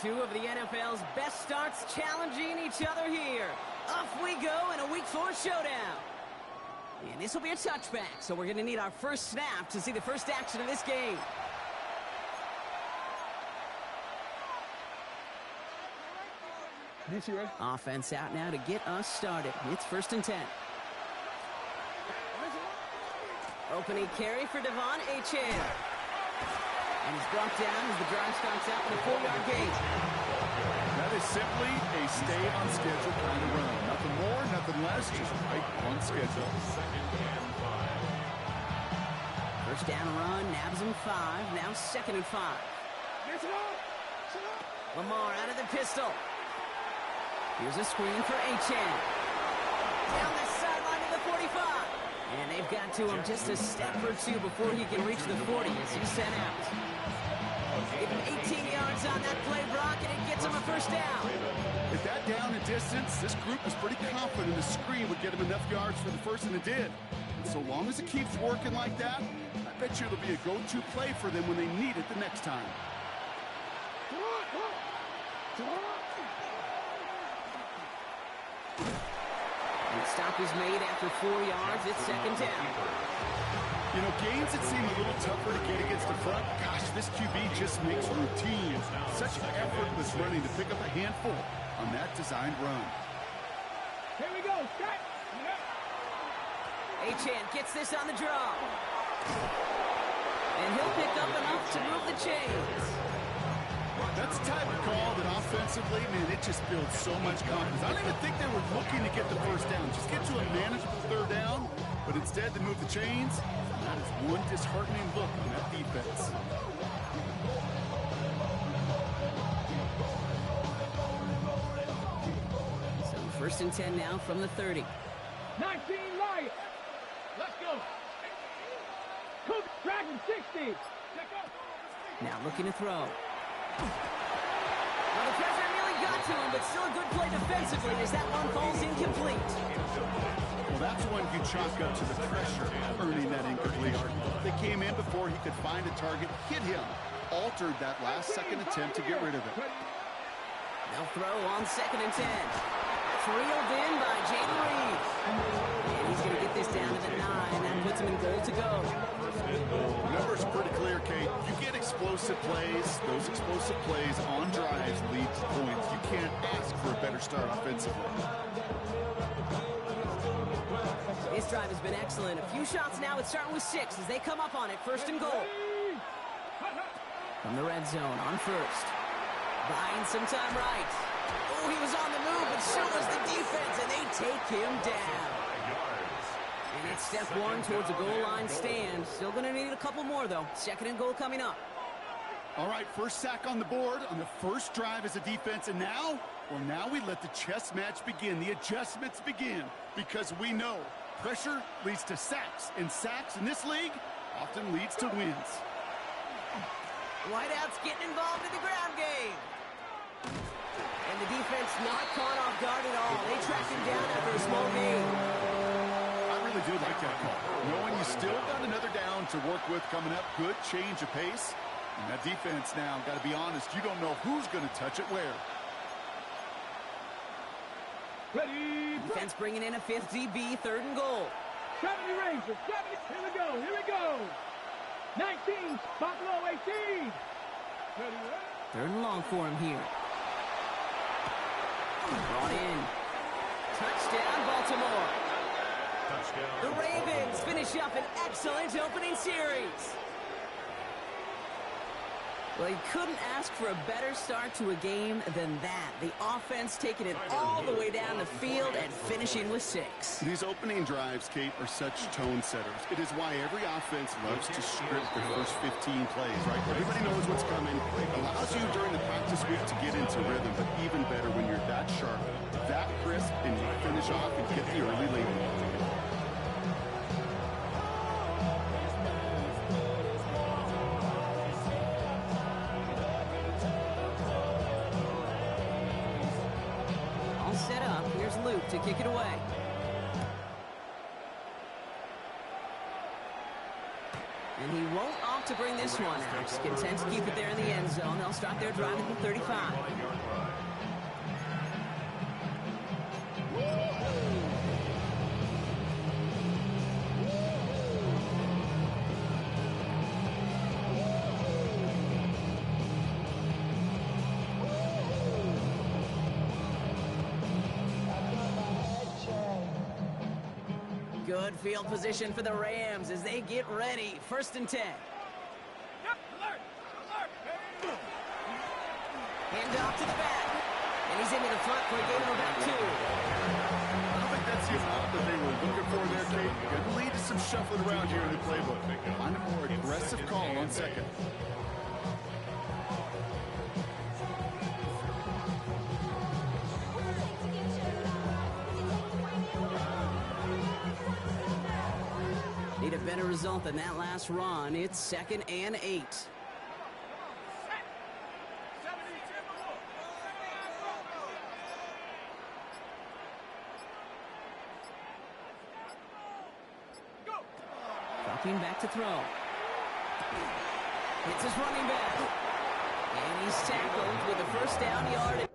Two of the NFL's best starts challenging each other here. Off we go in a Week 4 showdown. And this will be a touchback, so we're going to need our first snap to see the first action of this game. Offense out now to get us started. It's 1st and 10. Opening carry for Devon Achane. And he's brought down as the drive starts out with a 4-yard gain. That is simply a stay-on-schedule kind of run. Nothing more, nothing less, just right on schedule. First down run, nabs him 5. Now 2nd and 5. Lamar out of the pistol. Here's a screen for Achane. Down the sideline to the 45. And they've got to him just a step or two before he can reach the 40 as he's sent out. Give him 18 yards on that play, Brock, and it gets him a first down. With that down and distance, this group was pretty confident the screen would get him enough yards for the first, and it did. And so long as it keeps working like that, I bet you it'll be a go-to play for them when they need it the next time. Stop is made after 4 yards. It's 2nd down. You know, games that seem a little tougher to get against the front, gosh, this QB just makes routine such effortless running to pick up a handful on that designed run. Here we go. Start. Achane gets this on the draw. And he'll pick up enough to move the chains. That's the type of call that offensively, man, it just builds so much confidence. I don't even think they were looking to get the first down. Just get to a manageable 3rd down, but instead they move the chains. That is one disheartening look on that defense. So 1st and 10 now from the 30. 19 Lions. Let's go. Cook Dragon 60. Now looking to throw. Well, the pressure nearly got to him, but still a good play defensively as that one falls incomplete. Well, that's one you chalk up to the pressure, earning that incomplete. They came in before he could find a target, hit him, altered that last second attempt to get rid of it. They'll throw on 2nd and 10. That's reeled in by Jaden Reed. And he's going to get this down to the 9. That puts him in goal to go. The numbers are pretty clear, Kate. You get explosive plays. Those explosive plays on drives lead to points. You can't ask for a better start offensively. This drive has been excellent. A few shots now. It's starting with 6 as they come up on it. 1st and goal. From the red zone on 1st. Buying some time right. Oh, he was on the move, but so was the defense, and they take him down. And it's step 1 towards a goal line stand. Still going to need a couple more, though. 2nd and goal coming up. All right, first sack on the board on the first drive as a defense, and now, well, now we let the chess match begin. The adjustments begin, because we know pressure leads to sacks, and sacks in this league often leads to wins. Whiteout's getting involved in the ground game. And the defense not caught off guard at all. They tracked him down after a small gain. I really do like that call. Knowing you still got another down to work with coming up, good change of pace. And that defense now, got to be honest, you don't know who's going to touch it where. Ready. Defense bringing in a 5th DB, 3rd and goal. 70 Rangers. 70. Here we go. Here we go. 19. Buffalo 18. Ready. 3rd and long for him here. Brought in. Touchdown, Baltimore. Touchdown. The Ravens finish up an excellent opening series. Well, you couldn't ask for a better start to a game than that. The offense taking it all the way down the field and finishing with 6. These opening drives, Kate, are such tone setters. It is why every offense loves to script the first 15 plays, right? Everybody knows what's coming. It allows you during the practice week to get into rhythm, but even better when you're that sharp, that crisp, and you finish off and get the early lead. Set up. Here's Luke to kick it away. And he won't opt to bring this one out. Content to keep it there in the end zone. They'll start their drive at the 35. Good field position for the Rams as they get ready. 1st and 10. Hand off to the back. And he's into the front for a gain of about 2. I don't think that's the amount that they were looking for there, Kate. Could lead to some shuffling around here in the playbook. Find a more aggressive call on 2nd. Need a better result than that last run. It's 2nd and 8. Dropping back to throw. Hits his running back. And he's tackled with a 1st down yard.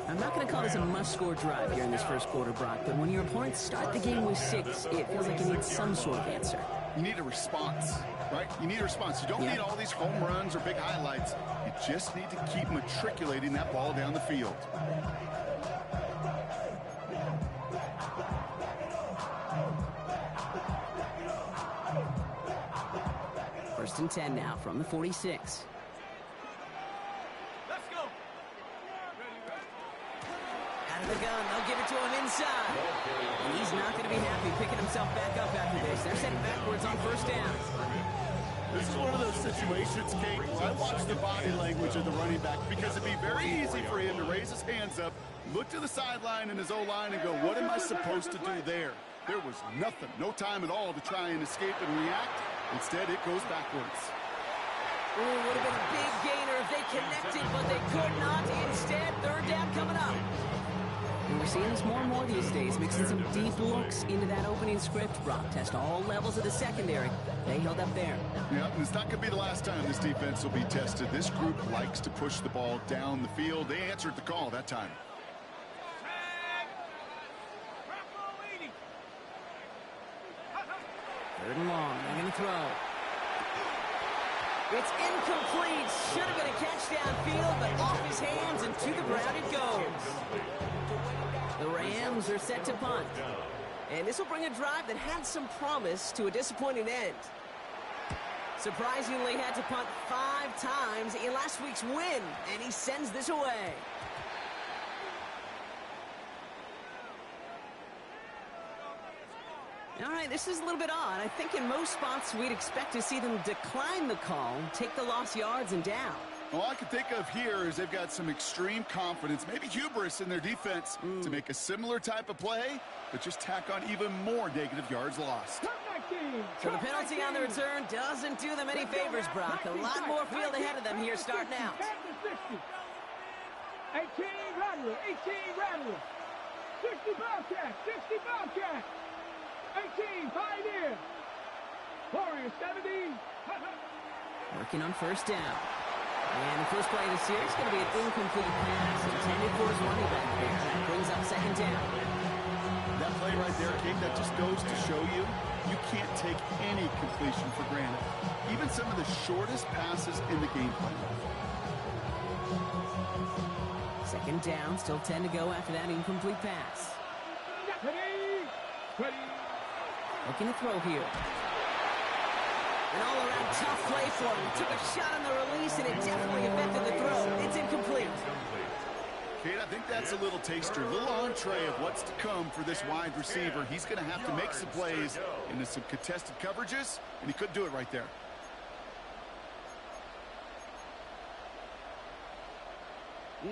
I'm not going to call this a must-score drive here in this 1st quarter, Brock, but when your opponents start the game with 6, it feels like you need some sort of answer. You need a response, right? You need a response. You don't need all these home runs or big highlights. You just need to keep matriculating that ball down the field. First and 10 now from the 46. Let's go. Out of the gun, they'll give it to him inside. And he's not going to be happy picking himself back up after this. They're sitting backwards on first down. This is one of those situations, Kate, where I watch the body language of the running back because it'd be very easy for him to raise his hands up, look to the sideline in his O-line and go, what am I supposed to do there? There was nothing, no time at all to try and escape and react. Instead, it goes backwards. Ooh, would have been a big gainer if they connected, but they could not. Instead, third down coming up. And we're seeing this more and more these days, mixing some deep looks into that opening script. Brock test all levels of the secondary. They held up there. Yeah, and it's not going to be the last time this defense will be tested. This group likes to push the ball down the field. They answered the call that time. Third and long, they're going to throw. It's incomplete. Should have been a catch downfield, but off his hands and to the ground it goes. The Rams are set to punt. And this will bring a drive that had some promise to a disappointing end. Surprisingly had to punt 5 times in last week's win, and he sends this away. All right, this is a little bit odd. I think in most spots we'd expect to see them decline the call, take the lost yards and down. All I can think of here is they've got some extreme confidence, maybe hubris in their defense to make a similar type of play, but just tack on even more negative yards lost. So the penalty on the return doesn't do them any favors, Brock. A lot more field ahead of them here starting out. 18 Rattler, 18 Rattler, 60 Bobcat, 60 Bobcat, 18 Pioneer, Warrior 70. Working on first down. And the first play of the series is going to be an incomplete pass intended for his running back there. That brings up second down. That play right there, King, that just goes to show you, you can't take any completion for granted. Even some of the shortest passes in the game plan. Second down, still 10 to go after that incomplete pass. Ready. Looking to throw here. An all-around tough play for him. Took a shot on the release, and it definitely affected the throw. It's incomplete. Kate, I think that's a little taster, a little entree of what's to come for this wide receiver. He's going to have to make some plays into some contested coverages, and he couldn't do it right there.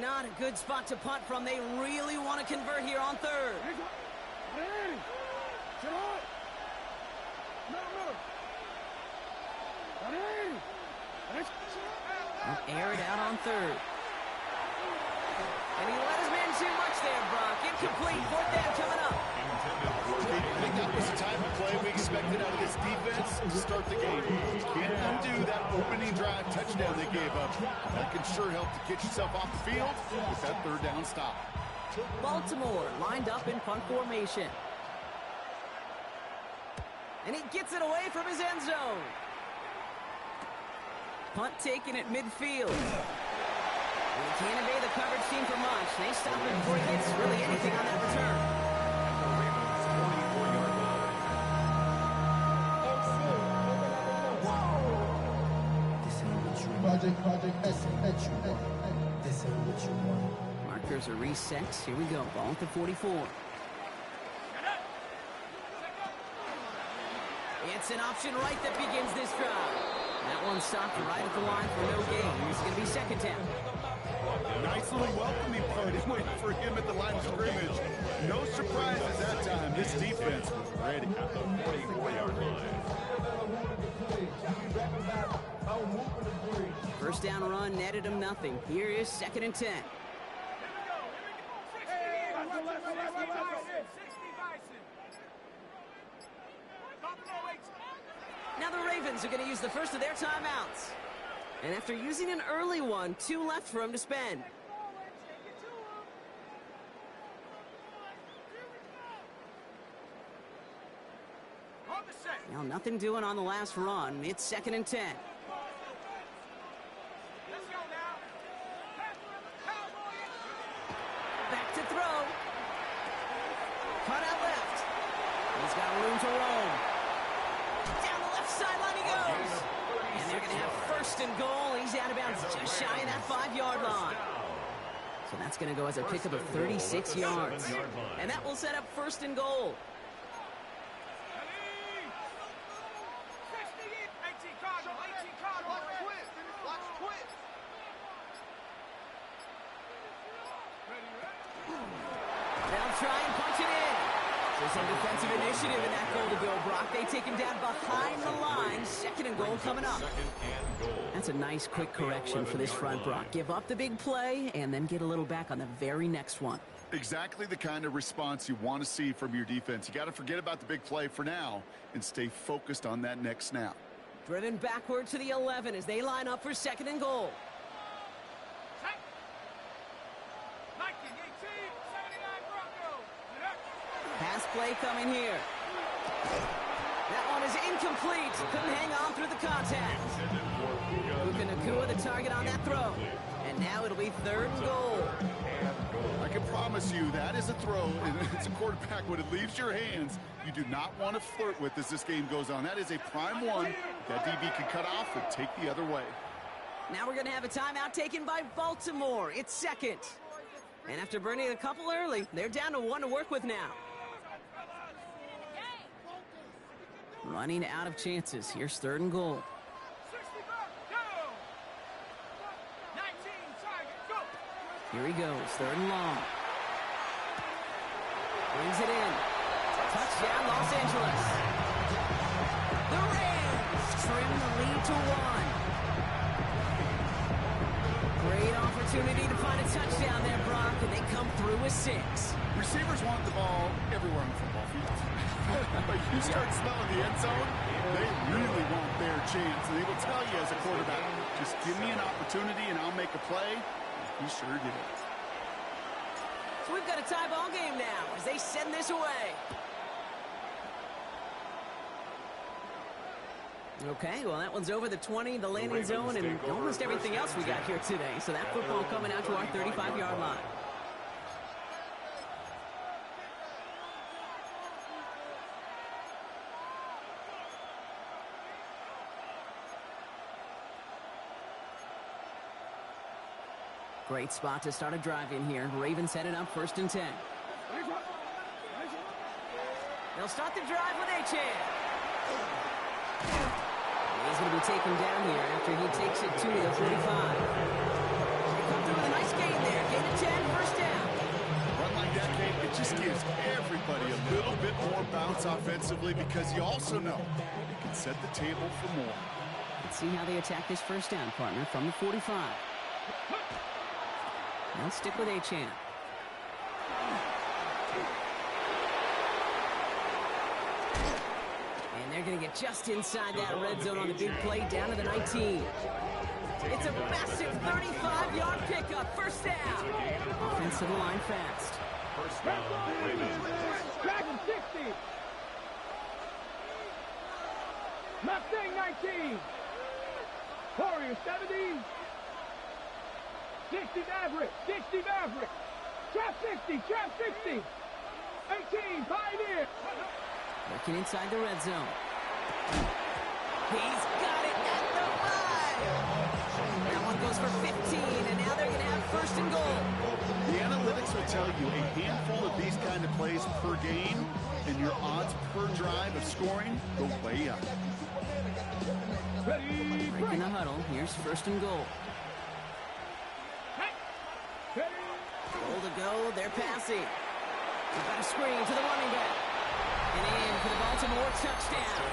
Not a good spot to punt from. They really want to convert here on third. Air it out on third. And he let his man too much there, Brock. Incomplete. Fourth down coming up. I think that was the type of play we expected out of this defense to start the game. You can't undo that opening drive touchdown they gave up. That can sure help to get yourself off the field with that third down stop. Baltimore lined up in punt formation. And he gets it away from his end zone. Punt taken at midfield. And he can't evade the coverage team for much. They stop him before he gets really anything on that return. Markers are reset. Here we go. Ball at the 44. It's an option right that begins this drive. That one stopped right at the line for no gain. It's going to be second down. Nice little welcoming party waiting for him at the line of scrimmage. No surprises that time. This defense was ready. First down run netted him nothing. Here is second and 10. Now the Ravens are going to use the first of their timeouts. And after using an early one, 2 left for him to spend. On the set. Well, nothing doing on the last run. It's 2nd and 10. Back to throw. Cut out left. He's got room to roam. Down the left sideline he goes. And they're going to have 1st and goal. He's out of bounds just shy of that 5-yard line. So that's going to go as a pickup of 36 yards. And that will set up 1st and goal. They'll try and punch it in. So some defensive initiative in that goal to go, Brock. They take him down behind the line. 2nd and goal coming up. That's a nice quick correction for this front, Brock. Give up the big play and then get a little back on the very next one. Exactly the kind of response you want to see from your defense. You got to forget about the big play for now and stay focused on that next snap. Driven backward to the 11 as they line up for 2nd and goal. Pass play coming here. That one is incomplete. Couldn't hang on through the contact. Puka Nacua the target on that throw. And now it'll be 3rd and goal. I can promise you that is a throw, and it's a quarterback when it leaves your hands you do not want to flirt with as this game goes on. That is a prime one that DB can cut off or take the other way. Now we're going to have a timeout taken by Baltimore. It's 2nd. And after burning a couple early, they're down to 1 to work with now. Running out of chances. Here's 3rd and goal. Here he goes, 3rd and long. Brings it in. Touchdown, Los Angeles. The Rams trim the lead to 1. Great opportunity to find a touchdown there, Brock, and they come through with 6. Receivers want the ball everywhere on the football field. But you start smelling the end zone, they really want their chance. And they will tell you as a quarterback, just give me an opportunity and I'll make a play. He sure did. So we've got a tie ball game now as they send this away. Okay, well, that one's over the 20, the landing zone, and almost everything else we got here today. So that football coming out to our 35-yard line. Great spot to start a drive in here. Ravens headed up 1st and 10. They'll start the drive with Achane. He's going to be taken down here after he takes it to the 45. They come through with a nice gain there. Gain of 10, 1st down. Run like that, Kate, it just gives everybody a little bit more bounce offensively because you also know you can set the table for more. Let's see how they attack this 1st down, partner, from the 45. They'll stick with Achane. And they're going to get just inside that red zone on the big play down to the 19. It's a massive 35-yard pickup. 1st down. Offense to the line fast. Dragon 60. Mustang 19. Warrior 70. 60 Maverick, 60 Maverick. Trap 60, trap 60. 18, Pioneer. Looking inside the red zone. He's got it at the 5. That one goes for 15, and now they're going to have 1st and goal. The analytics will tell you a handful of these kind of plays per game, and your odds per drive of scoring go way up. Ready, Breaking the huddle. Here's 1st and goal. Goal to go. They're passing. They've got a screen to the running back. And in for the Baltimore touchdown.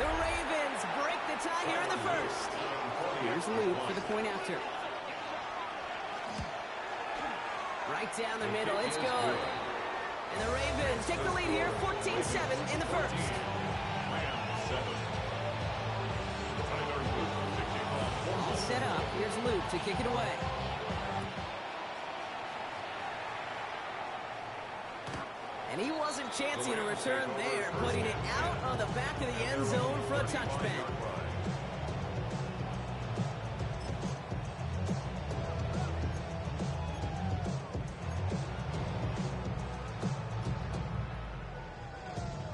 The Ravens break the tie here in the 1st. Here's Luke for the point after. Right down the middle. It's good. And the Ravens take the lead here, 14-7 in the 1st. All set up. Here's Luke to kick it away. And he wasn't chancing a return there, putting it out on the back of the end zone for a touchback.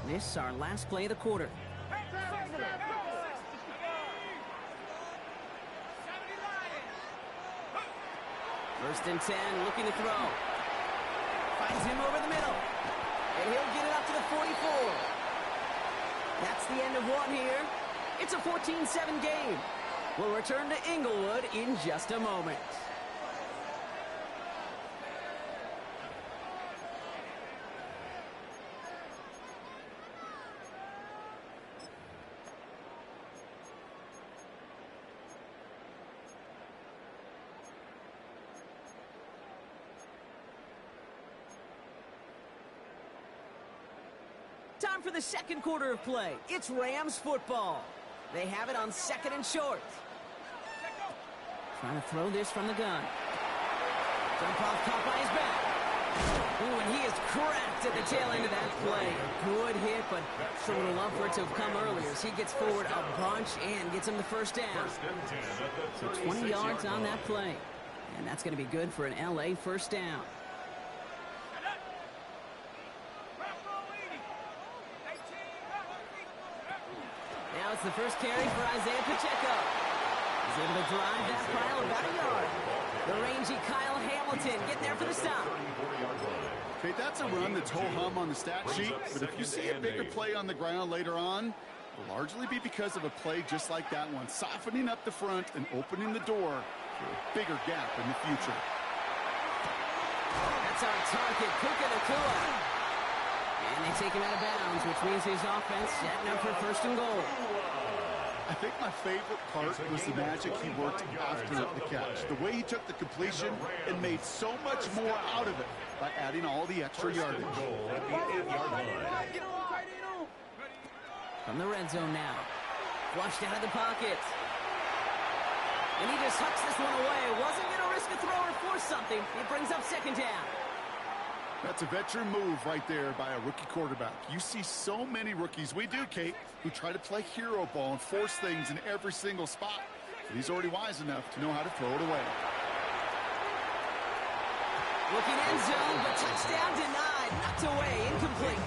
This is our last play of the quarter. First and 10, looking to throw. Finds him over the middle. And he'll get it up to the 44. That's the end of one here. It's a 14-7 game. We'll return to Inglewood in just a moment. Time for the second quarter of play. It's Rams football. They have it on 2nd and short. Trying to throw this from the gun. Jump off, caught by his back. Ooh, and he is cracked at the tail end of that play. A good hit, but sure would have loved for it to have come earlier as he gets forward a bunch and gets him the first down. So 20 yards on that play. And that's going to be good for an LA first down. Now it's the first carry for Isaiah Pacheco. He's able to drive that pile about a yard. The rangy Kyle Hamilton getting there for the stop. Okay, that's a run that's ho-hum on the stat sheet, but if you see a bigger play on the ground later on, it'll largely be because of a play just like that one, softening up the front and opening the door for a bigger gap in the future. That's our target, Puka Nacua. And they take him out of bounds, which means his offense setting up for first and goal. I think my favorite part was the magic he worked after the catch. The way he took the completion and made so much more out of it by adding all the extra yardage. From the red zone now. Flushed out of the pocket. And he just hucks this one away. Wasn't going to risk a throw or force something. It brings up second down. That's a veteran move right there by a rookie quarterback. You see so many rookies, we do, Kate, who try to play hero ball and force things in every single spot. But he's already wise enough to know how to throw it away. Looking end zone, but touchdown denied. Knocked away, incomplete.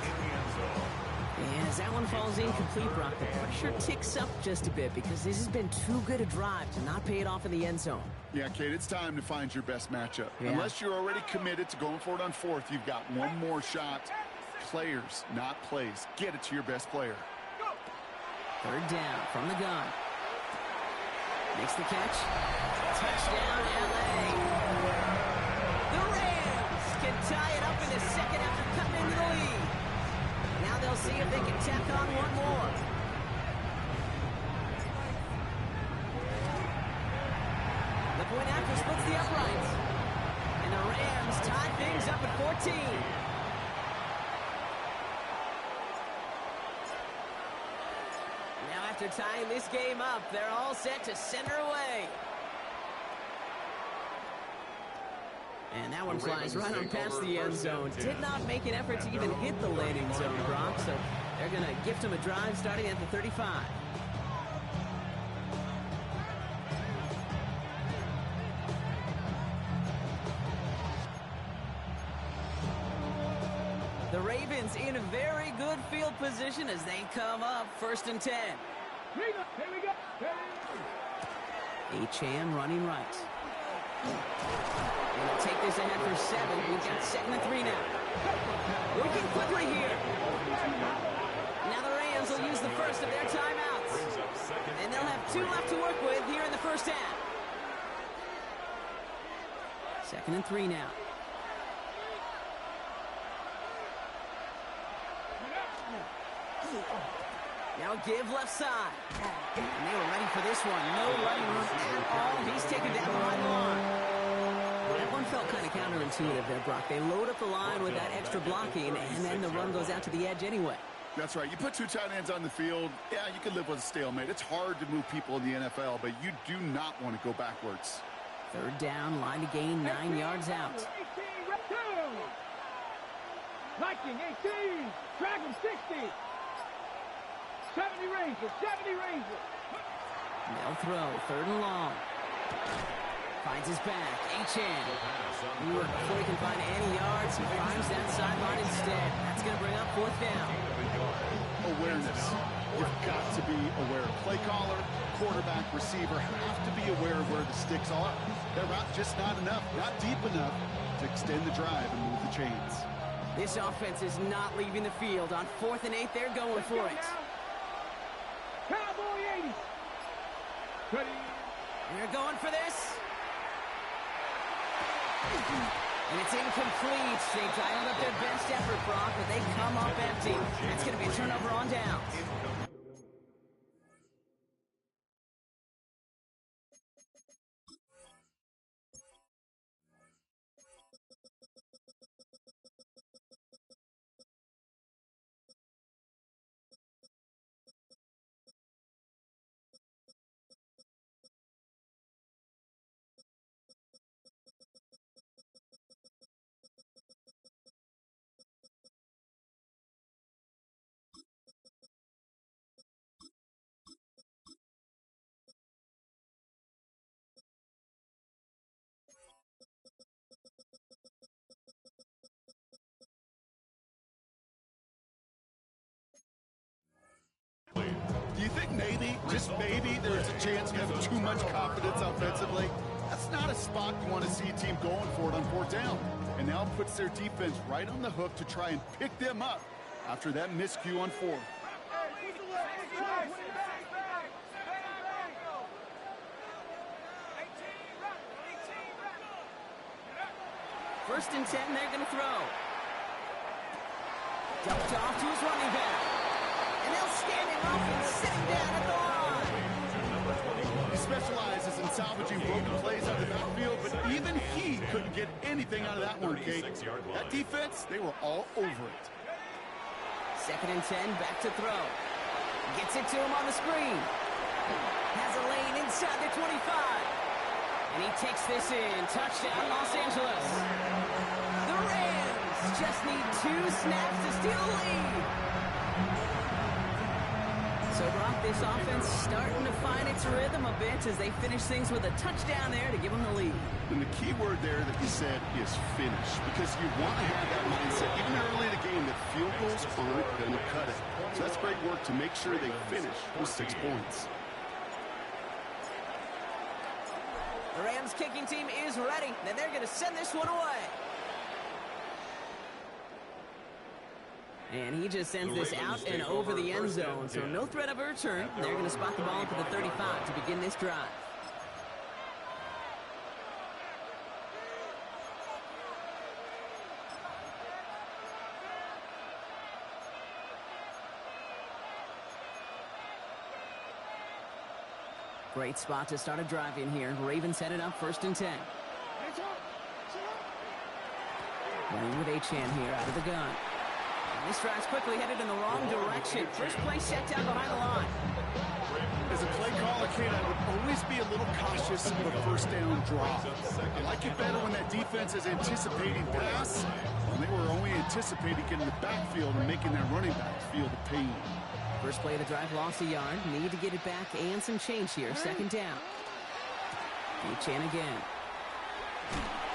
And as that one falls incomplete, Brock, the pressure ticks up just a bit because this has been too good a drive to not pay it off in the end zone. Yeah, Kate, it's time to find your best matchup. Yeah. Unless you're already committed to going for it on fourth, you've got one more shot. Players, not plays. Get it to your best player. Third down from the gun. Makes the catch. Touchdown, LA. The Rams can tie it up in the second after cutting into the lead. Now they'll see if they can tack on one more. The point after splits the uprights. And the Rams tie things up at 14. Now after tying this game up, they're all set to center away. And that one flies right on past the end zone. Did not make an effort to even hit the landing zone, Brock. So they're going to gift him a drive starting at the 35. The Ravens in a very good field position as they come up first and 10. Here we go. Achane running right. We'll take this ahead for 7. We've got 2nd and 3 now. Working quickly here. Now the Rams will use the first of their timeouts. And they'll have 2 left to work with here in the first half. 2nd and 3 now. Now give left side. And they were ready for this one. No running room at all. He's taken down behind the line. That one felt kind of counterintuitive there, Brock. They load up the line with that extra blocking, and then the run goes out to the edge anyway. That's right. You put 2 tight ends on the field, yeah, you can live with a stalemate. It's hard to move people in the NFL, but you do not want to go backwards. Third down, line to gain 9 yards out. Viking 18. Dragon 60. 70 Rangers. 70 Rangers. They'll throw. 3rd and long. Finds his back. Achane. Before he can find any yards, he finds that sideline instead. That's going to bring up 4th down. Awareness. You've got to be aware. Play caller, quarterback, receiver have to be aware of where the sticks are. They're just not enough, not deep enough to extend the drive and move the chains. This offense is not leaving the field. On 4th and 8, they're going for it. Cowboy 80. Ready. They're going for this. And it's incomplete. They dialed up their best effort, Brock, but they come up empty. It's going to be a turnover on downs. Do you think maybe, just maybe, there's a chance you have too much confidence offensively? That's not a spot you want to see a team going for it on 4th down. And now it puts their defense right on the hook to try and pick them up after that miscue on 4th. First and 10, they're going to throw. Dumped off to his running back. And they'll stand him off and sit him down at the line. He specializes in salvaging broken plays out of the backfield, but even he couldn't get anything out of that one, Kate. That defense, they were all over it. 2nd and 10, back to throw. Gets it to him on the screen. Has a lane inside the 25. And he takes this in. Touchdown, Los Angeles. The Rams just need 2 snaps to steal the lead. So, Brock, this offense starting to find its rhythm a bit as they finish things with a touchdown there to give them the lead. And the key word there that you said is finish, because you want to have that mindset, even early in the game, that field goals aren't going to cut it. So that's great work to make sure they finish with 6 points. The Rams kicking team is ready, and they're going to send this one away. And he just sends this out and over the end zone, so no threat of a return. They're going to spot the ball at the 35 to begin this drive. Great spot to start a drive in here. Ravens headed up 1st and 10. Running with Achane here out of the gun. And this drive's quickly headed in the wrong direction. First play set down behind the line. As a play caller, Kate, I would always be a little cautious of a 1st down drop. I like it better when that defense is anticipating pass, when they were only anticipating getting the backfield and making that running back feel the pain. First play of the drive, lost a yard. Need to get it back and some change here. 2nd down. Achane again.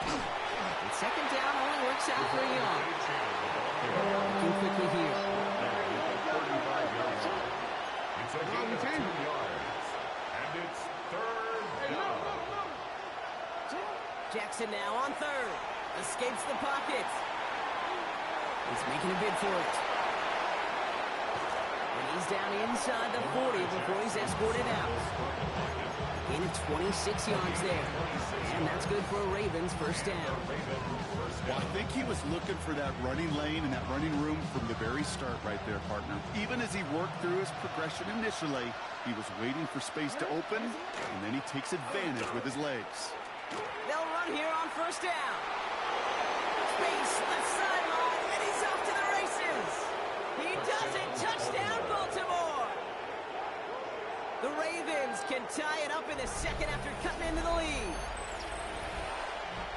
And 2nd down only works out for a yard. Looking quickly here. It's a gain of 2 yards. And it's 3rd down. Jackson now on 3rd. Escapes the pocket. He's making a bid for it. And he's down inside the 40 before he's escorted out. Gain of 26 yards there. And that's good for a Ravens 1st down. Well, I think he was looking for that running lane and that running room from the very start right there, partner. Even as he worked through his progression initially, he was waiting for space to open, and then he takes advantage with his legs. They'll run here on 1st down. Space left sideline, and he's off to the races. He does it. Touchdown, Baltimore. The Ravens can tie it up in the 2nd after cutting into the lead.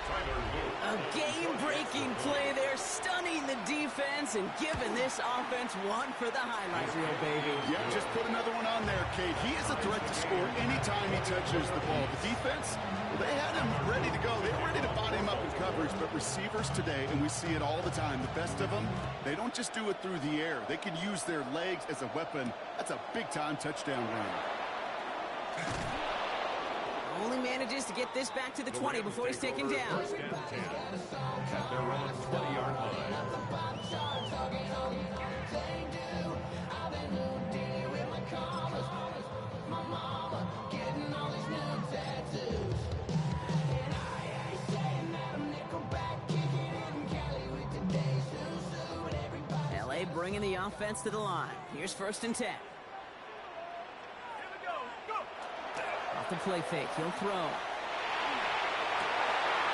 A game-breaking play there, stunning the defense. defense and giving this offense one for the highlight reel, baby. Yeah, just put another one on there, Kate. He is a threat to score anytime he touches the ball. The defense, well, they had him ready to go. They were ready to body him up in coverage, but receivers today, and we see it all the time, the best of them, they don't just do it through the air. They can use their legs as a weapon. That's a big-time touchdown run. Only manages to get this back to the 20 before he's taken down. First and 10 at their own 20-yard line. LA bringing the offense to the line. Here's first and 10. Off the play fake, he'll throw.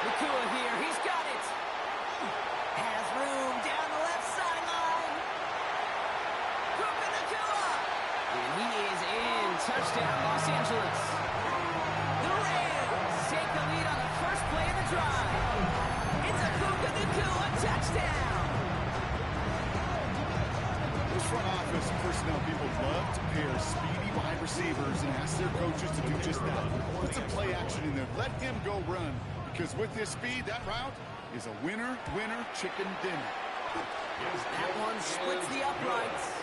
Nakua here, he's got it. Has room down the left sideline. Puka Nakua. And he is in. Touchdown, Los Angeles. The Rams take the lead on the first play of the drive. It's a Puka Nakua touchdown. Those front office personnel people love to pair speedy wide receivers and ask their coaches to do just that. Put some play action in there. Let him go run. Because with his speed, that route is a winner, chicken dinner. That one splits the uprights.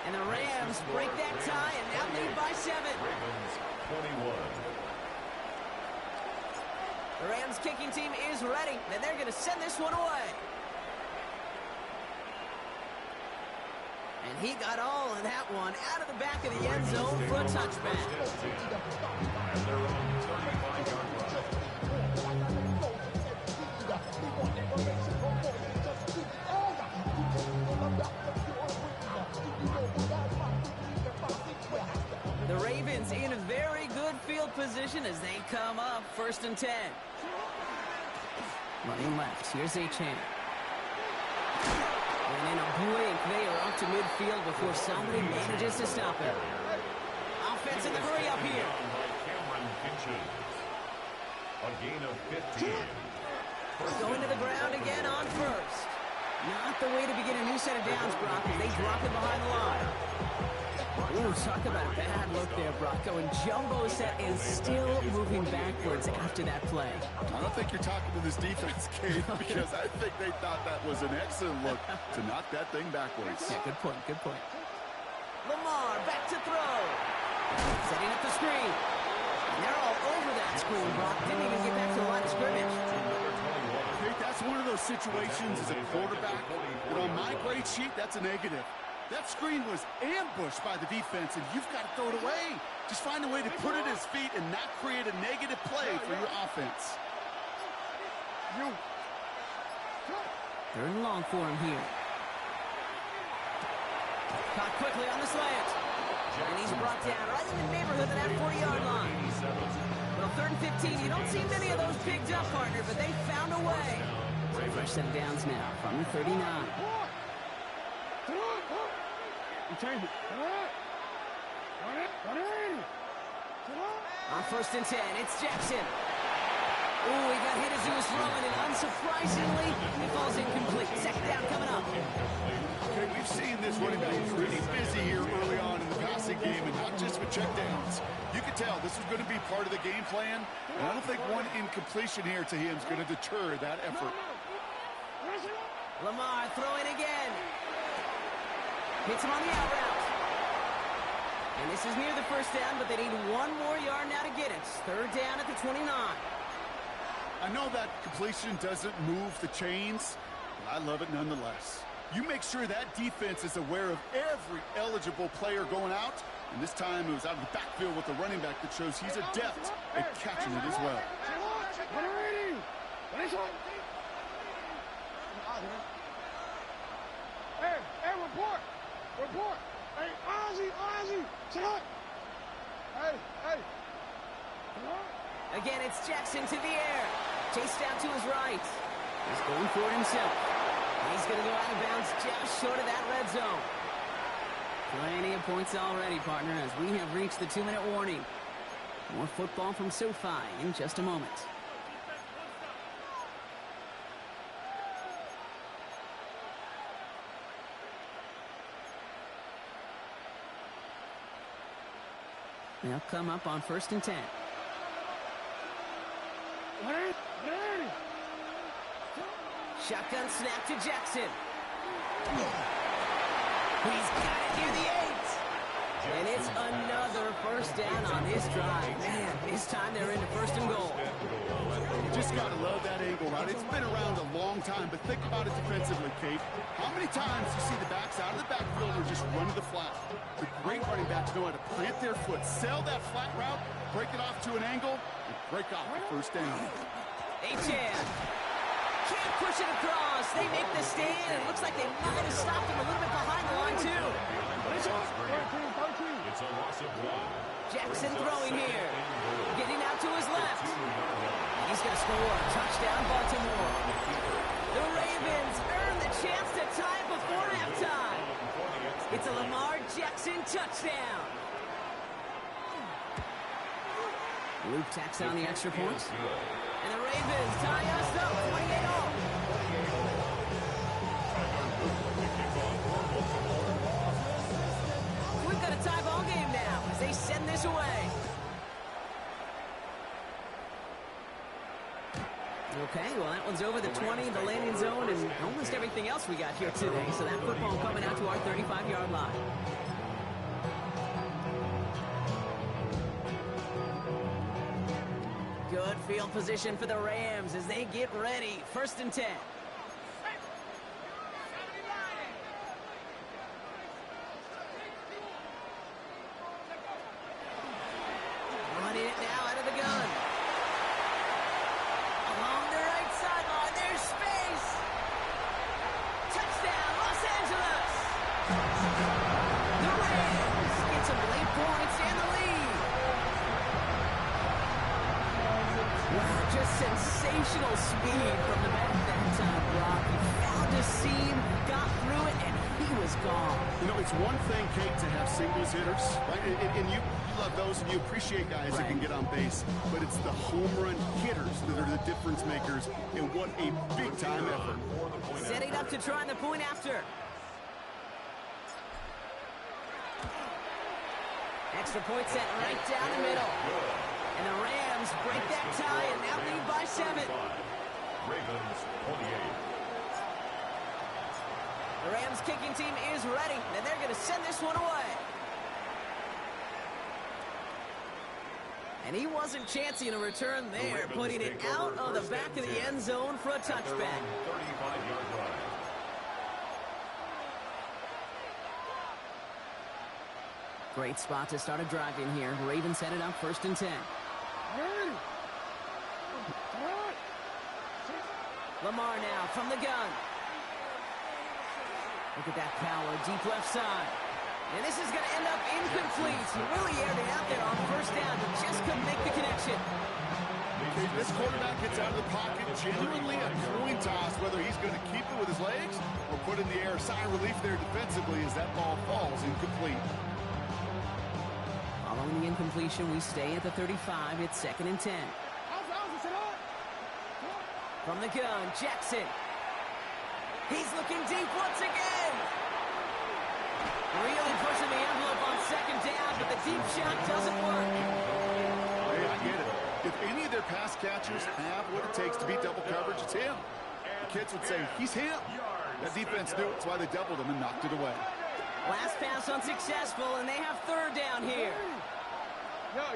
And the Rams break that tie and now lead by 7. Ravens 21. The Rams kicking team is ready, and they're going to send this one away. And he got all of that one out of the back of the end zone for a touchback. And their own 35-yard line. The Ravens in a very good field position as they come up first and 10. Running left, here's Achane. And in a blink, they are up to midfield before somebody manages to stop it. Offense in the hurry up here. A gain of 15. Going to the ground again on first. Not the way to begin a new set of downs, Brock, as they drop it behind the line. Ooh, talk about a bad look there, Brock. Going jumbo set and still moving backwards after that play. I don't think you're talking to this defense, Kate, because I think they thought that was an excellent look to knock that thing backwards. Yeah, good point, good point. Lamar back to throw. Setting up the screen. And they're all over that screen, Brock. Didn't even get back to the line of scrimmage. Kate, that's one of those situations as a quarterback that on my grade sheet, that's a negative. That screen was ambushed by the defense, and you've got to throw it away. Just find a way to put it at his feet and not create a negative play for your offense. Third and long for him here. Caught quickly on the slant. And he's brought down right in the neighborhood of that 40-yard line. Well, third and 15, you don't see many of those picked up, partner, but they found a way. Fresh set of downs now from the 39. On first and 10, it's Jackson. Ooh, he got hit as he was throwing, and unsurprisingly, he falls incomplete. Second down coming up. Okay, we've seen this running back pretty busy here early on in the passing game, and not just with checkdowns. You can tell this is going to be part of the game plan, and I don't think one incompletion here to him is going to deter that effort. Lamar throwing again. Hits him on the out route. And this is near the first down, but they need one more yard now to get it. Third down at the 29. I know that completion doesn't move the chains, but I love it nonetheless. You make sure that defense is aware of every eligible player going out, and this time it was out of the backfield with the running back that shows he's adept at catching it as well. Hey, report! Report! Hey, Ozzy! Sit up! Hey! Again, it's Jackson to the air. Chased out to his right. He's going for it himself. He's going to go out of bounds just short of that red zone. Plenty of points already, partner, as we have reached the 2-minute warning. More football from SoFi in just a moment. They'll come up on 1st and 10. Shotgun snap to Jackson. He's got it near the 8. And it's another 1st down on this drive. Man, this time they're into 1st and goal. You just got to love that angle, right? It's been around a long time, but think about it defensively, Kate. How many times you see the backs out of the backfield or just run to the flat? The great running backs know how to plant their foot, sell that flat route, break it off to an angle, and break off the 1st down. H.A. can't push it across. They make the stand. It looks like they might have stopped him a little bit behind the line, too. It's a loss of 1. Jackson throwing here. Getting out to his left. He's going to score. Touchdown, Baltimore. The Ravens earn the chance to tie it before halftime. It's a Lamar Jackson touchdown. Luke tacks on the extra points. And the Ravens tie us up 28-all. We've got a tie ball game now as they send this away. Okay, well, that one's over the 20, the landing zone, and almost everything else we got here today. So that football coming out to our 35-yard line. Good field position for the Rams as they get ready. 1st and 10. Running it now out of the gun. Along the right sideline, there's space. Touchdown, Los Angeles. The Rams get some late points and the lead. Wow, just sensational speed from the back that time, Brock. He found a seam, got through it, and he was gone. You know, it's one thing, Kate, to have singles hitters, right? And you love those, and you appreciate guys that can get on base. But it's the home run hitters that are the difference makers, and what a big-time effort. Setting up to try the point after. Extra point set right down the middle. And the Rams break that tie and now lead by 7. Ravens 28. The Rams kicking team is ready, and they're going to send this one away. And he wasn't chancing a return there, putting it out of the back of the end zone for a touchback. 35-yard line. Great spot to start a drive in here. Ravens headed up 1st and 10. Lamar now from the gun. Look at that power, deep left side. And this is going to end up incomplete. He really aired it out there on 1st down, but just couldn't make the connection. This quarterback gets out of the pocket, genuinely a coin toss, whether he's going to keep it with his legs or put in the air. Sign of relief there defensively as that ball falls incomplete. Following the incompletion, we stay at the 35. It's 2nd and 10. From the gun, Jackson. He's looking deep once again. Really pushing the envelope on 2nd down, but the deep shot doesn't work. Hey, I get it. If any of their pass catchers have what it takes to beat double coverage, it's him. The kids would say, he's him. That defense knew it. That's why they doubled him and knocked it away. Last pass unsuccessful, and they have 3rd down here. They'll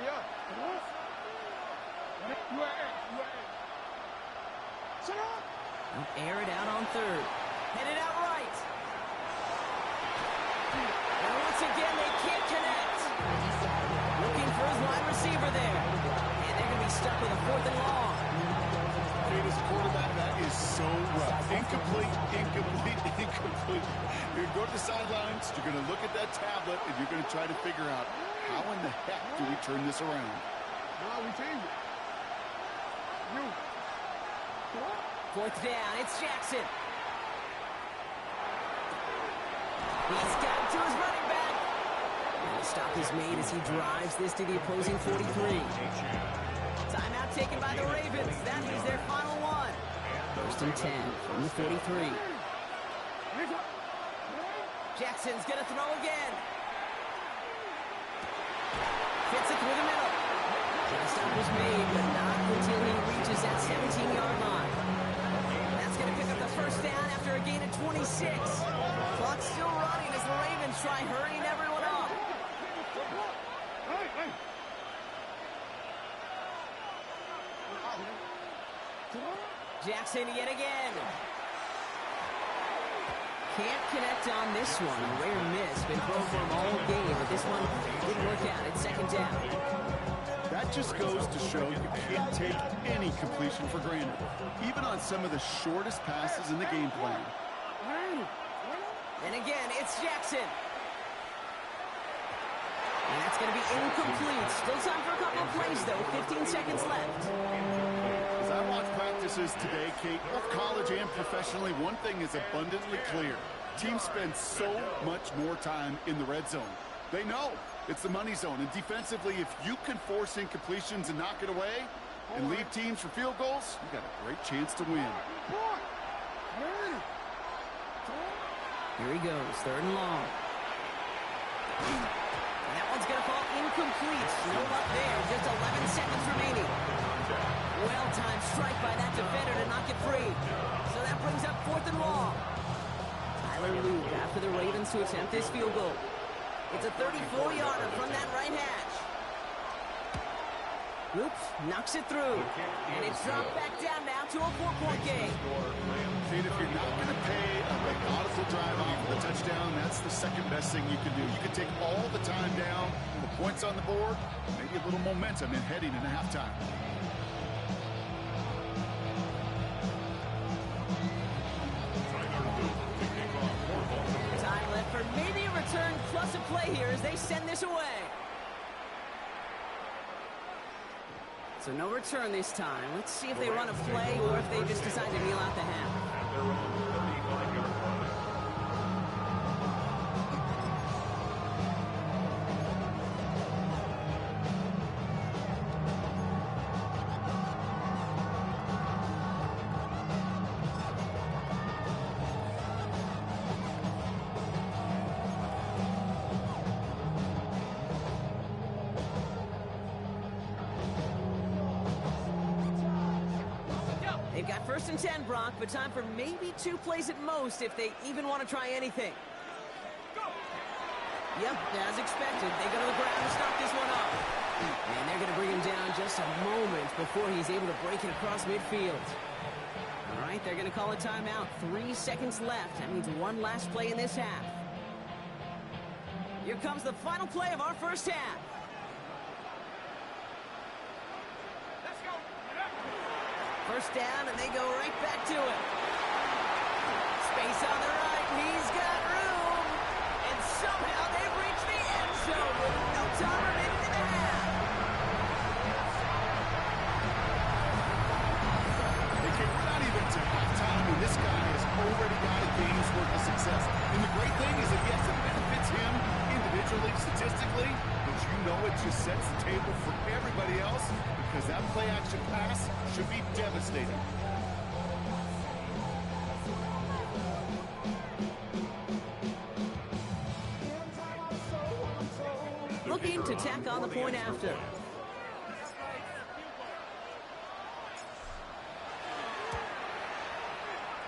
air it out on 3rd. Headed out right. And once again, they can't connect. Looking for his wide receiver there. And they're going to be stuck with a 4th and long. As a quarterback, that is so rough. Incomplete, incomplete, incomplete. You're going to go to the sidelines, you're going to look at that tablet, and you're going to try to figure out how in the heck do we turn this around. we change it. 4th down, it's Jackson. He's got it to his running back. And the stop is made as he drives this to the opposing 43. Timeout taken by the Ravens. That is their final one. 1st and 10 from the 43. Jackson's going to throw again. Fits it through the middle. The stop was made, but not until he reaches that 17-yard line. That's going to pick up the first down after a gain of 26. Clock's still running as the Ravens try hurrying everyone up. Jackson yet again. Can't connect on this one. A rare miss. Been thrown for him all game, but this one didn't work out. It's second down. That just goes to show you can't take any completion for granted, even on some of the shortest passes in the game plan. And again, it's Jackson. And that's going to be incomplete. Still time for a couple of plays, though. 15 seconds left. As I watch practices today, Kate, both college and professionally, one thing is abundantly clear. Teams spend so much more time in the red zone. They know it's the money zone. And defensively, if you can force incompletions and knock it away and leave teams for field goals, you got a great chance to win. Here he goes, third and long. And that one's going to fall incomplete. No luck there, just 11 seconds remaining. Well-timed strike by that defender to knock it free. So that brings up fourth and long. Tyler Luke after the Ravens to attempt this field goal. It's a 34-yarder from that right hash. Oops, knocks it through. And it's dropped back down now to a 4-point game. Kate, if you're not going to pay a methodical drive off of the touchdown, that's the second best thing you can do. You can take all the time down, the points on the board, maybe a little momentum in heading into halftime. Time left for maybe a return plus a play here as they send this away. So no return this time. Let's see if they run a play or if they just decide to kneel out the half. They've got first and 10, Brock, but time for maybe 2 plays at most if they even want to try anything. Yep, as expected, they go to the ground to stop this one up. And they're going to bring him down just a moment before he's able to break it across midfield. All right, they're going to call a timeout. 3 seconds left. That means one last play in this half. Here comes the final play of our first half. First down, and they go right back to it. Space on the right, and he's got room. And somehow they've reached the end zone with no time remaining in the half. We're not even to halftime, and this guy has already got a game's worth of success. And the great thing is that, yes, it benefits him individually, statistically, but you know it just sets the table for everybody else because that play-action pass should be devastating. Looking to tack on the point after.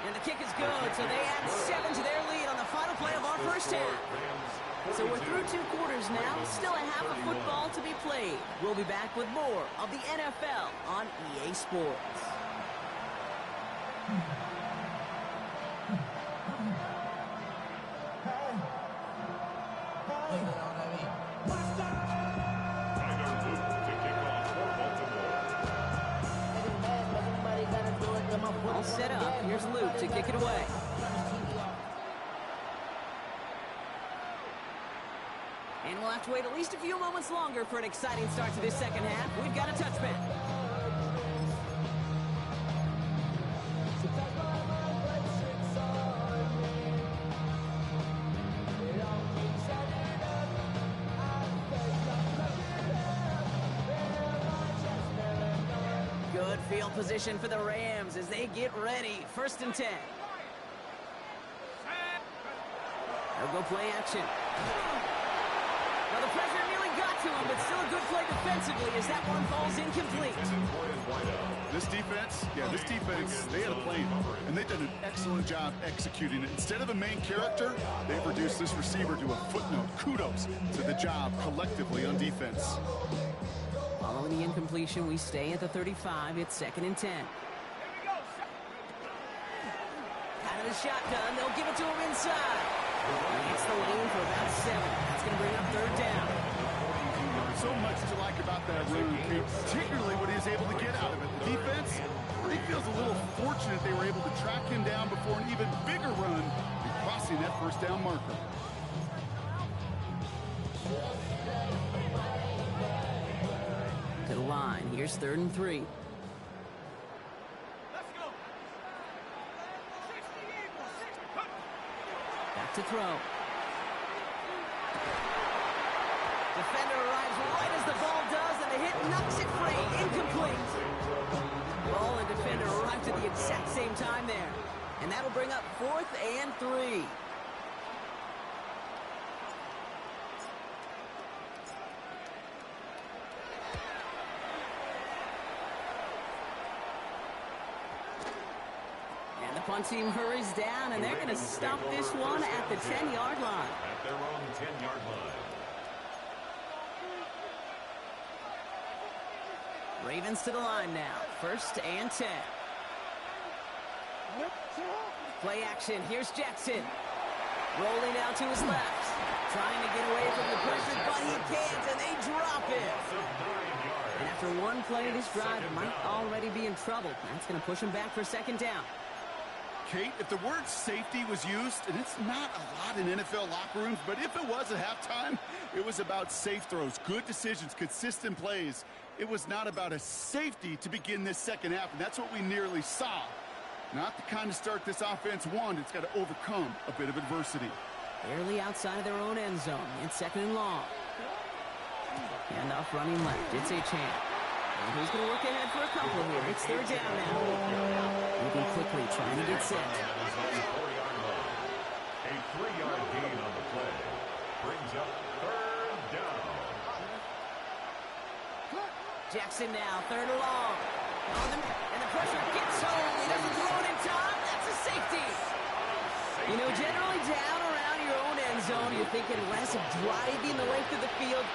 And the kick is good, so they add 7 to their lead on the final play of our first half. So we're through 2 quarters now, still a half of football to be played. We'll be back with more of the NFL on EA Sports. All set up. Here's Luke to kick it away. And we'll have to wait at least a few moments longer for an exciting start to this second half. We've got a touchback. Good field position for the Rams as they get ready. First and 10. They'll go play action. Well, the pressure nearly got to him, but still a good play defensively as that one falls incomplete. This defense, they had a plan, and they've done an excellent job executing it. Instead of a main character, they've reduced this receiver to a footnote. Kudos to the job collectively on defense. Following the incompletion, we stay at the 35. It's 2nd and 10. Out of the shotgun, they'll give it to him inside. He hits the lane for about 7. That's going to bring up 3rd down. So much to like about that run, particularly what he was able to get out of it. The defense, he feels a little fortunate they were able to track him down before an even bigger run and crossing that 1st down marker. To the line. Here's 3rd and 3. Back to throw. Defender arrives right as the ball does, and the hit knocks it free. Incomplete. Ball and defender arrived at the exact same time there. And that'll bring up 4th and 3. And the punt team hurries down, and they're going to stop this one at the 10-yard line. At their own 10-yard line. Ravens to the line now. 1st and 10. Play action. Here's Jackson. Rolling out to his left. Trying to get away from the pressure, but he can't, and they drop it. And after one play, this drive might already be in trouble. That's going to push him back for 2nd down. Kate, if the word safety was used, and it's not a lot in NFL locker rooms, but if it was at halftime, it was about safe throws, good decisions, consistent plays. It was not about a safety to begin this 2nd half, and that's what we nearly saw. Not the kind of start this offense wanted. It's got to overcome a bit of adversity. Barely outside of their own end zone. It's 2nd and long. And off running left. It's a chance. And who's going to work ahead for a couple here? It's 3rd down now. Moving quickly, trying to get set. A 3-yard gain on the play. Brings up 3rd down. Jackson now, 3rd and long. And the pressure gets home. He doesn't throw it in time. That's a safety. You know, generally down around your own end zone, you're thinking less of driving the length of the field.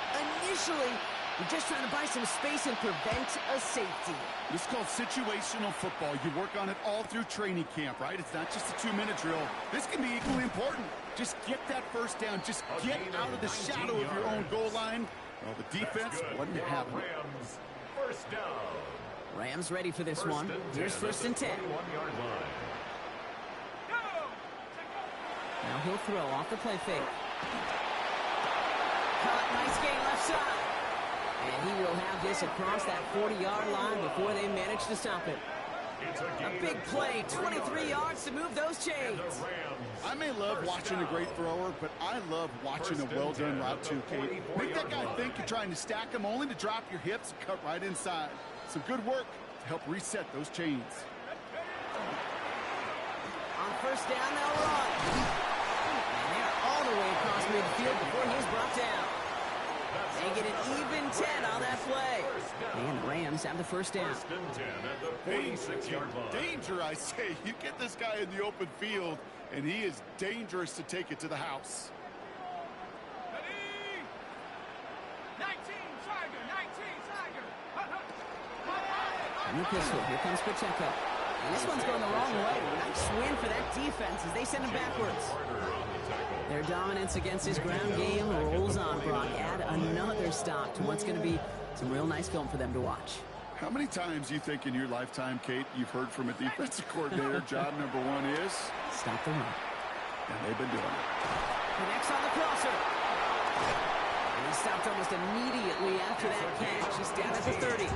Initially, you're just trying to buy some space and prevent a safety. This is called situational football. You work on it all through training camp, right? It's not just a 2-minute drill. This can be equally important. Just get that 1st down. Just get out of the shadow of your own goal line. Well, the defense wasn't having it. Rams, 1st down. Rams ready for this one. Here's 1st and 10. Now he'll throw off the play fake. Caught, nice gain left side. And he will have this across that 40-yard line before they manage to stop it. A big play, 23 yards to move those chains. I may love watching a great thrower, but I love watching a well-done route too, Kate. Make that guy think you're trying to stack him only to drop your hips and cut right inside. Some good work to help reset those chains. On 1st down, they'll run. And they're all the way across midfield before he's brought down. They get an even 10 on that play. And the Rams have the 1st down. 1st and 10 at the 46-yard line. Danger, I say. You get this guy in the open field, and he is dangerous to take it to the house. 19, Tiger, 19, Tiger. And the pistol. Here comes Pacheco. And this one's going the wrong way. Nice win for that defense as they send him backwards. Their dominance against his ground game rolls on, Brock. Add another stop to what's going to be some real nice film for them to watch. How many times do you think in your lifetime, Kate, you've heard from a defensive coordinator, job number 1 is? Stop the run. And they've been doing it. Connects on the crosser. And he stopped almost immediately after that catch. He's down at the 30.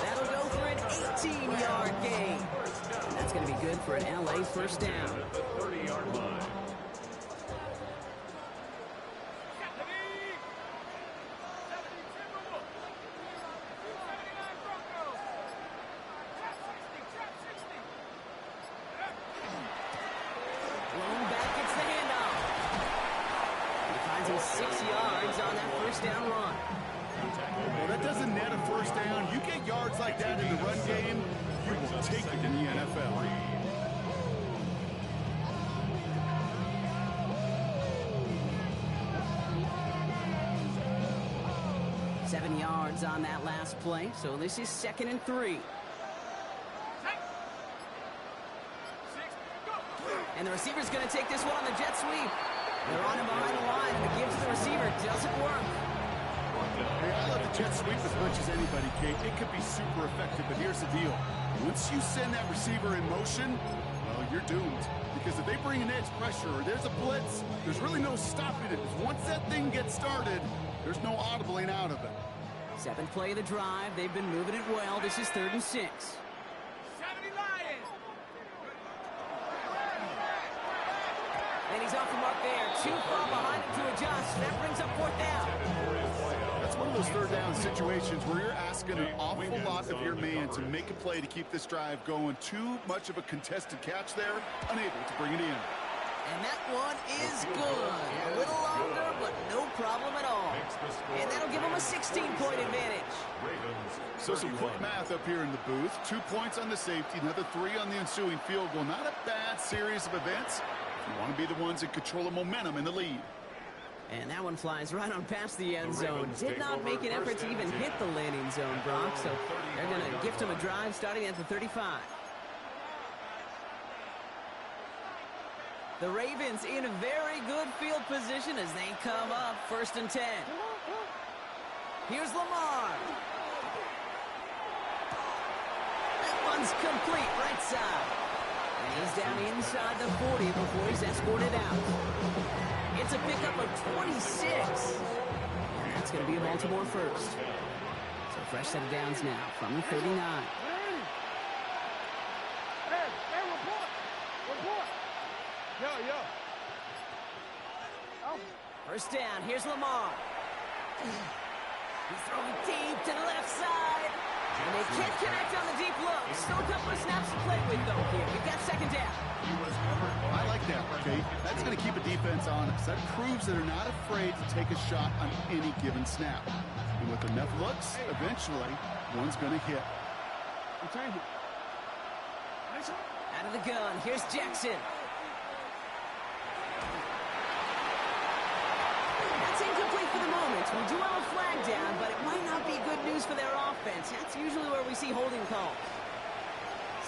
That'll go for an 18-yard gain. And that's going to be good for an LA 1st down. At the 30-yard line. is 6 yards on that first down run. Well, that doesn't net a first down. You get yards like that in the run game, you will take it in the NFL. 7 yards on that last play, so this is 2nd and 3. And the receiver's going to take this one on the jet sweep. They're on him behind the line, and the give to the receiver doesn't work. Hey, I love the jet sweep as much as anybody, Kate. It could be super effective, but here's the deal. Once you send that receiver in motion, well, you're doomed. Because if they bring an edge pressure or there's a blitz, there's really no stopping it. Once that thing gets started, there's no audibling out of it. 7th play of the drive. They've been moving it well. This is 3rd and 6. And he's off the mark there. Too far behind him to adjust. That brings up 4th down. That's one of those 3rd down situations where you're asking an awful lot of your man to make a play to keep this drive going. Too much of a contested catch there, unable to bring it in. And that one is good. A little longer, but no problem at all. And that'll give him a 16-point advantage. So some quick math up here in the booth. 2 points on the safety, another 3 on the ensuing field goal. Not a bad series of events. You want to be the ones that control the momentum in the lead. And that one flies right on past the end zone. Did not make an effort to even hit the landing zone, Brock. So they're going to gift him a drive starting at the 35. The Ravens in a very good field position as they come up 1st and 10. Here's Lamar. That one's complete right side. And he's down inside the 40 before he's escorted out. It's a pickup of 26. And that's going to be a Baltimore first. So fresh set of downs now from the 39. First down, here's Lamar. He's throwing deep to the left side. And they can't connect on the deep look. Still a couple of snaps to play with, though, here. We've got 2nd down. I like that, okay? That's going to keep a defense honest. That proves that they're not afraid to take a shot on any given snap. And with enough looks, eventually, one's going to hit. Out of the gun, here's Jackson. That's incomplete for the moment. We do have a flag down, but it might not be good news for their offense. That's usually where we see holding calls.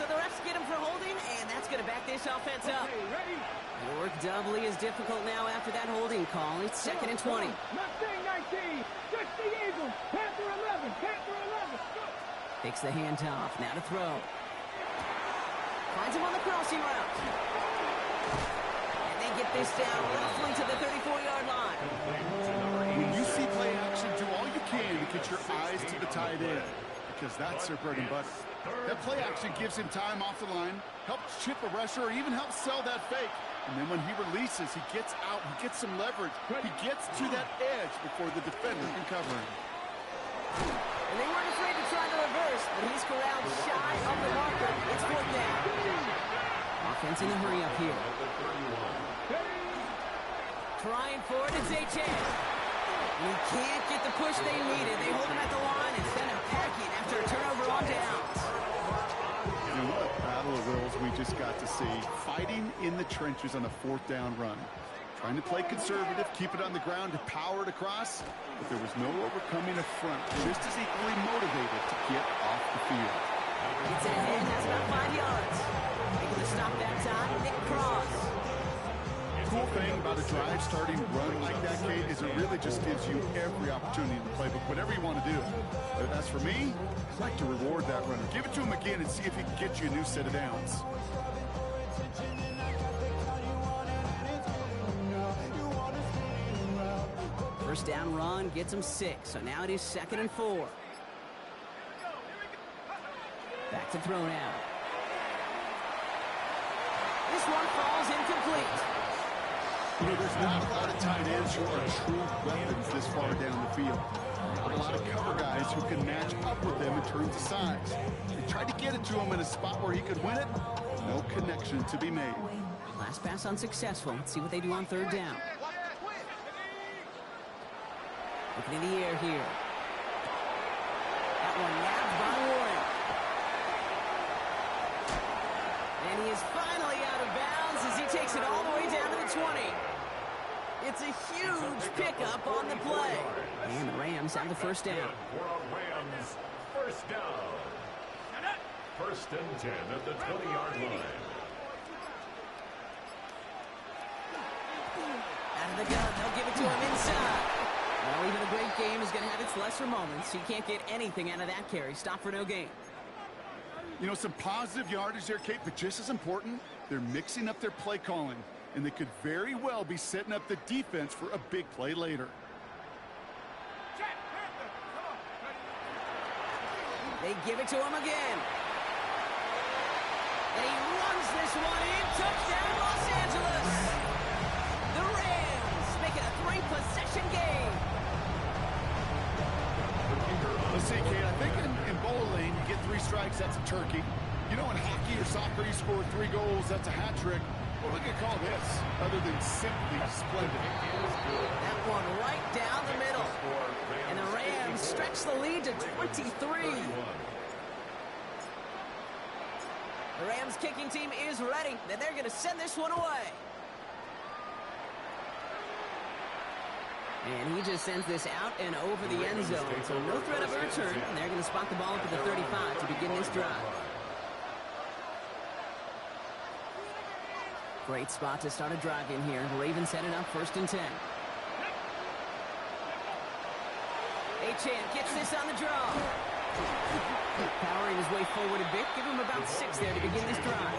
So the refs get him for holding, and that's going to back this offense up. The work doubly is difficult now after that holding call. It's 2nd and 20. Mustang 19, 60 Eagles, Panther 11, Panther 11. Takes the handoff, now to throw. Finds him on the crossing route. And they get this down roughly to the 34-yard line. When you see play action, do all you can to get your eyes to the tight end, because that's their bread and butter. That play action gives him time off the line, helps chip a rusher, or even helps sell that fake. And then when he releases, he gets out, he gets some leverage. He gets to that edge before the defender can cover him. And they weren't afraid to try the reverse, but he's corralled shy of the marker. It's 4th down. Offense in the hurry up here. Trying for it, it's H.A. He can't get the push they needed. They hold him at the line and send him packing after a turnover on downs. And what a battle of wills we just got to see. Fighting in the trenches on a 4th down run. Trying to play conservative, keep it on the ground to power it across, but there was no overcoming a front just as equally motivated to get off the field. Gets it ahead, has about 5 yards. Making the stop that time, Nick Cross. Cool thing about a drive starting run like that, Kate, is it really just gives you every opportunity in the playbook, whatever you want to do. But as for me, I'd like to reward that runner. Give it to him again and see if he can get you a new set of downs. First down run gets him 6, so now it is 2nd and 4. Back to throw now. This one falls incomplete. You know, there's not a lot of tight ends who are true weapons this far down the field. Not a lot of cover guys who can match up with them in terms of size. They tried to get it to him in a spot where he could win it. No connection to be made. Last pass unsuccessful. Let's see what they do on 3rd down. Looking in the air here. That one nabbed by Warren. And he is finally out of bounds as he takes it all the way down to the 20. It's a huge pickup on the play. And the Rams have the first down. Rams, first down. First and 10 at the 20-yard line. Out of the gun, they'll give it to him inside. Well, even a great game is going to have its lesser moments. He can't get anything out of that carry. Stop for no gain. You know, some positive yardage there, Kate, but just as important, they're mixing up their play calling, and they could very well be setting up the defense for a big play later. They give it to him again. And he runs this one in. Touchdown, Los Angeles. The Rams make it a 3-possession game. Let's see, Kate, I think in bowling, you get 3 strikes, that's a turkey. You know, in hockey or soccer, you score 3 goals, that's a hat trick. What would you call this, other than simply splendid? That one right down the middle. And the Rams stretch the lead to 23. The Rams kicking team is ready, and they're going to send this one away. And he just sends this out and over the end zone. So no threat of a return, and they're going to spot the ball up at the 35 to begin this drive. Great spot to start a drive in here. The Ravens set it up first and 10. Achane gets this on the draw. Powering his way forward a bit. Give him about 6 there to begin this drive.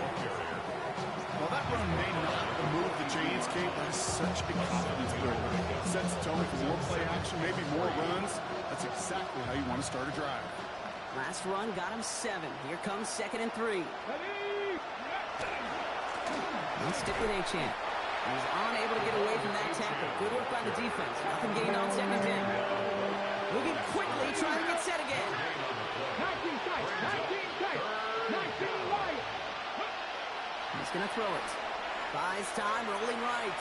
Well, that run may not move the chains, Kate, but it's such a confidence builder. Sets the tone for more play action, maybe more runs. That's exactly how you want to start a drive. Last run got him 7. Here comes 2nd and 3. Let's stick with Achane. He's unable to get away from that tackle. Good work by the defense. Nothing gained on 2nd and 10. Moving quickly, trying to get set again. 19 tight, 19 tight, 19 wide. He's going to throw it. Buys time, rolling right.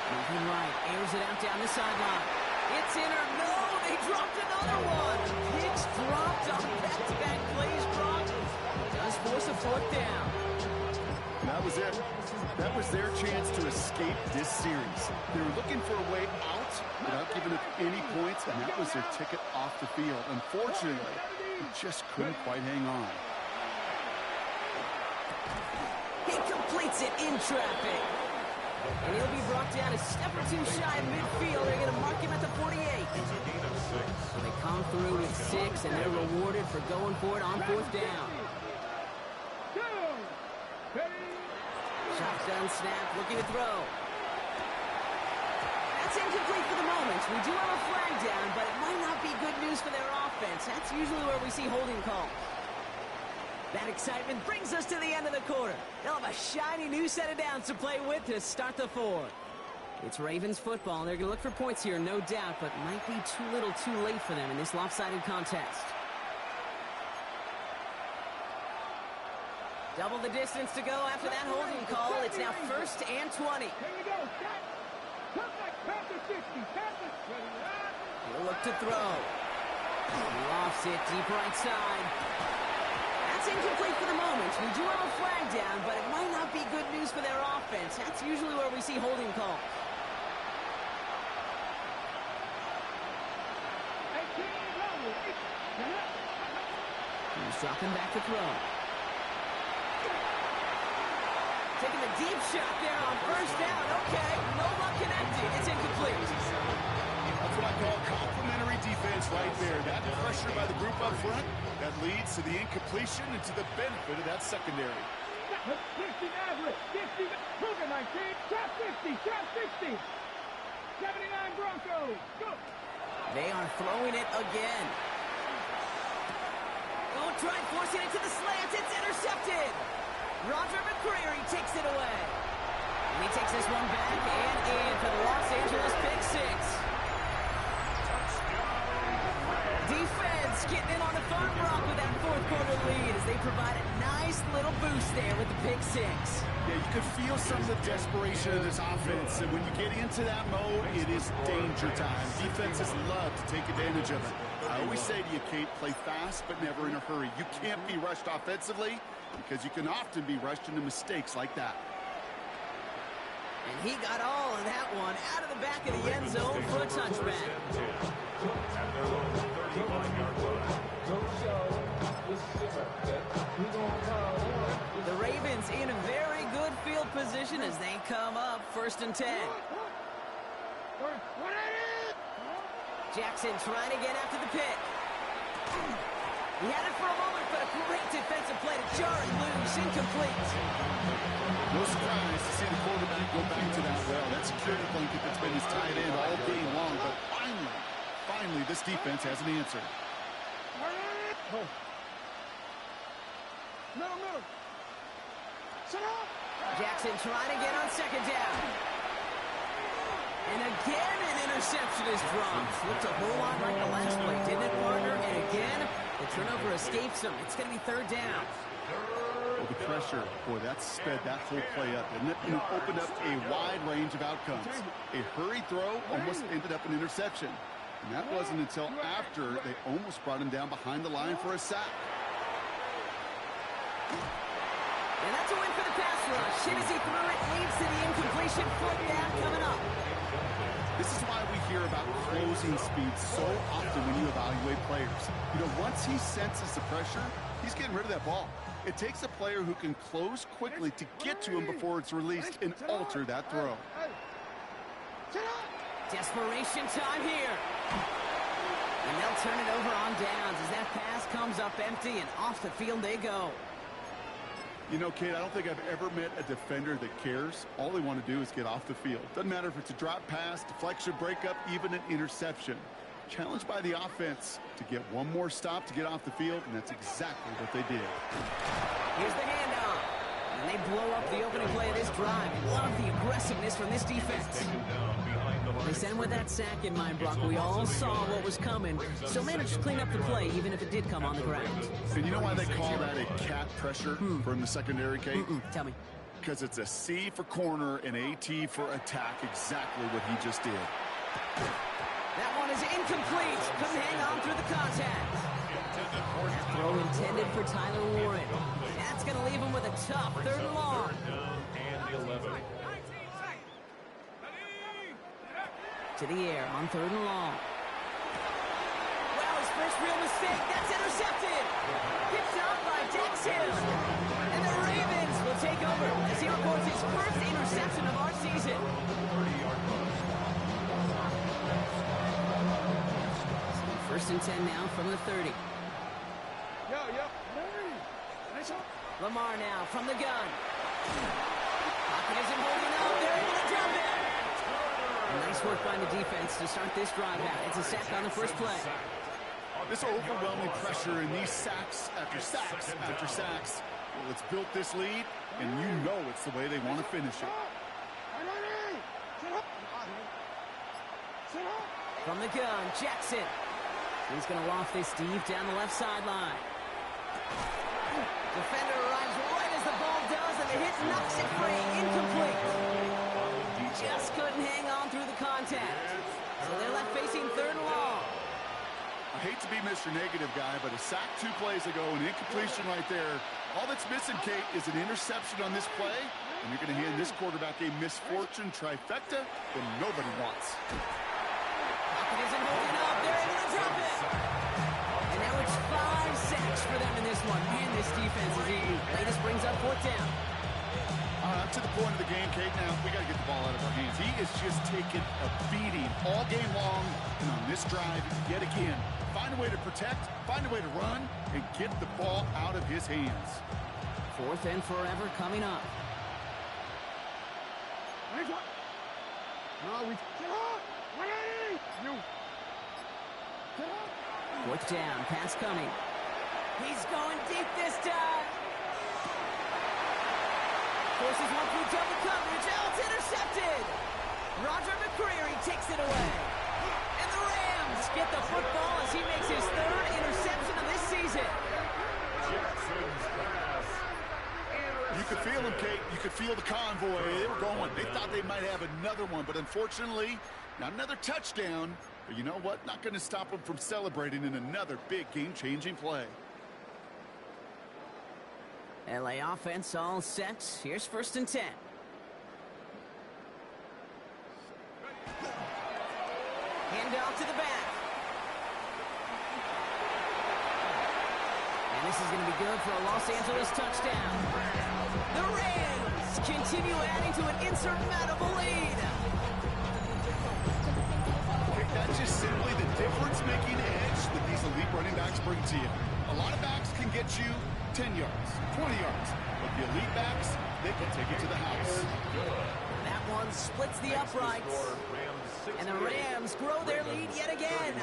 Moving right, airs it out down the sideline. It's in or no, they dropped another one. Hicks dropped on back-to-back plays, Brock. Does force a 4th down. That was it. That was their chance to escape this series. They were looking for a way out without giving up any points, and that was their ticket off the field. Unfortunately, they just couldn't quite hang on. He completes it in traffic. And he'll be brought down a step or 2 shy of midfield. They're going to mark him at the 48. So they come through with 6, and they're rewarded for going for it on 4th down. Shotgun snap, looking to throw. That's incomplete for the moment. We do have a flag down, but it might not be good news for their offense. That's usually where we see holding calls. That excitement brings us to the end of the quarter. They'll have a shiny new set of downs to play with to start the 4th. It's Ravens football, and they're going to look for points here, no doubt, but might be too little too late for them in this lopsided contest. Double the distance to go after that holding call. It's now 1st and 20. Here we go. Panther 60. Panther. He'll look to throw. He lofts it deep right side. That's incomplete for the moment. We do have a flag down, but it might not be good news for their offense. That's usually where we see holding calls. He's dropping back to throw. Taking the deep shot there on 1st down. Okay, no luck connecting. It's incomplete. That's what I call complimentary defense right there. That pressure by the group up front, that leads to the incompletion and to the benefit of that secondary. 60 average, 50, Cougar 19, top 50, top 60. 79 Broncos, go. They are throwing it again. Don't try forcing it to the slants. It's intercepted. Roger McCreary takes it away. And he takes this one back and in for the Los Angeles pick 6. Defense getting in on the fun rock with that 4th four-quarter lead as they provide a nice little boost there with the pick six. Yeah, you could feel some of the desperation of this offense, and when you get into that mode, it is danger time. Defenses love to take advantage of it. I always say to you, Kate, play fast but never in a hurry. You can't be rushed offensively because you can often be rushed into mistakes like that. And he got all of that one out of the back of the end zone for a touchback. The Ravens in a very good field position as they come up 1st and 10. Jackson trying to get after the pick. He had it for a moment, but a great defensive play to jar it loose, incomplete. No surprise to see the quarterback go back to that well. That security blanket that's been his tight end all game long, but finally, this defense has an answer. No. Sit up. Jackson trying to get on 2nd down. And again, an interception is dropped. Looked a whole lot like the last play, didn't it, partner? And again, the turnover escapes him. It's going to be 3rd down. Well, the pressure, boy, that sped that whole play up, didn't it? And opened up a wide range of outcomes. A hurried throw almost ended up an interception. And that wasn't until after they almost brought him down behind the line for a sack. And that's a win for the pass rush. Hit as he threw it, leads to the incompletion. 4th down coming up. This is why we hear about closing speed so often when you evaluate players. You know, once he senses the pressure, he's getting rid of that ball. It takes a player who can close quickly to get to him before it's released and alter that throw. Desperation time here. And they'll turn it over on downs as that pass comes up empty and off the field they go. You know, Kate, I don't think I've ever met a defender that cares. All they want to do is get off the field. Doesn't matter if it's a drop pass, deflection, breakup, even an interception. Challenged by the offense to get one more stop to get off the field, and that's exactly what they did. Here's the handoff. And they blow up the opening play of this drive. Love the aggressiveness from this defense. They sent with that sack in mind, Brock. We all saw what was coming, so managed to clean up the play, even if it did come on the ground. And you know why they call that a cat pressure from the secondary, Kate? Tell me. Because it's a C for corner and a T for attack, exactly what he just did. That one is incomplete. Couldn't hang on through the contact. Throw intended for Tyler Warren. That's going to leave him with a tough 3rd and long. And 11. To the air on 3rd and long. Well, his first real mistake. That's intercepted. Picked up by Dex Hill. And the Ravens will take over as he records his first interception of our season. 1st and 10 now from the 30. Lamar now from the gun. Pocket isn't holding up. They're able to jump it. Nice work by the defense to start this drive out. It's a sack on the first play. This overwhelming pressure and these sacks after sacks after sacks. Well, it's built this lead, and you know it's the way they want to finish it. From the gun, Jackson. He's going to loft this deep down the left sideline. Defender arrives right as the ball does, and the hit knocks it free. Incomplete. Just couldn't hang on through the contact. So they're left facing 3rd and long. I hate to be Mr. Negative guy, but a sack 2 plays ago, an incompletion right there. All that's missing, Kate, is an interception on this play, and you're going to hand this quarterback a misfortune trifecta that nobody wants. Pocket isn't holding up. They're able to drop it. And now it's 5 sacks for them in this one. Man, this defense is eating. Latest brings up 4th down. Up to the point of the game, Kate, now we got to get the ball out of our hands. He is just taking a beating all game long, and on this drive, yet again, find a way to protect, find a way to run, and get the ball out of his hands. 4th and forever coming up. 4th down, pass coming. He's going deep this time. Forces one through double coverage. Oh, it's intercepted. Roger McCreary takes it away. And the Rams get the football as he makes his 3rd interception of this season. Jackson's pass. You could feel them, Kate. You could feel the convoy. They were going. They thought they might have another one, but unfortunately, not another touchdown. But you know what? Not going to stop them from celebrating in another big game-changing play. LA offense all set. Here's 1st and 10. Hand off to the back. And this is going to be good for a Los Angeles touchdown. The Rams continue adding to an insurmountable lead. That's just simply the difference-making edge that these elite running backs bring to you. A lot of backs can get you 10 yards, 20 yards, but the elite backs, they can take it to the house. That one splits the uprights, and the Rams grow their lead yet again.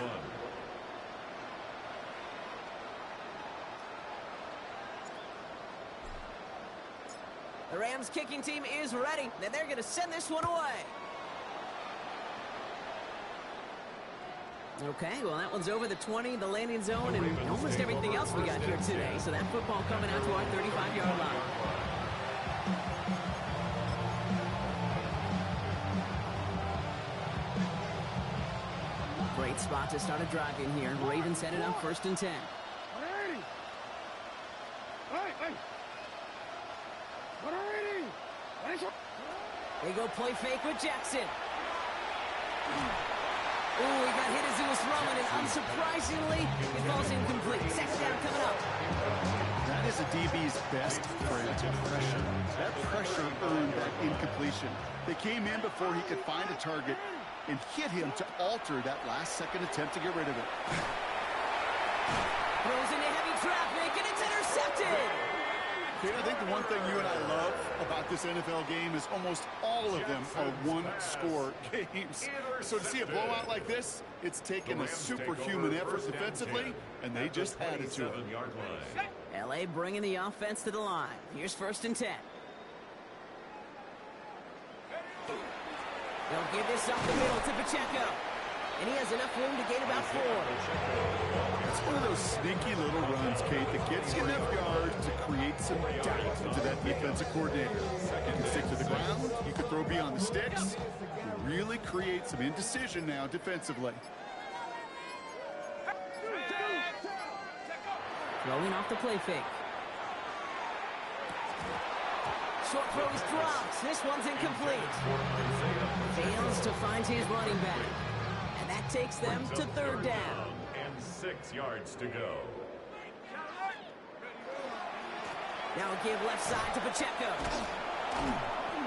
The Rams kicking team is ready, and they're going to send this one away. Okay, well, that one's over the 20, the landing zone, and almost everything else we got here today. So that football coming out to our 35-yard line. Great spot to start a drive in here. Ravens headed up 1st and 10. They go play fake with Jackson. Ooh, he got hit as he was throwing, and unsurprisingly, it falls incomplete. 2nd down coming up. That is a DB's best friend, pressure. That pressure earned that incompletion. They came in before he could find a target and hit him to alter that last-second attempt to get rid of it. Throws into heavy traffic, and it's intercepted. Kate, I think the one thing you and I love about this NFL game is almost all of them are one-score games. So to see a blowout like this, it's taken a superhuman effort defensively, and they just added to it. LA bringing the offense to the line. Here's 1st and 10. They'll give this up the middle to Pacheco. And he has enough room to gain about 4. It's one of those sneaky little runs, Kate, that gets you enough yards to create some doubt into that defensive coordinator. You can stick to the ground. You can throw beyond the sticks. You really create some indecision now defensively. Throwing off the play fake. Short throw is dropped. This one's incomplete. Fails to find his running back. And that takes them to 3rd down. And 6 yards to go. Now a give left side to Pacheco.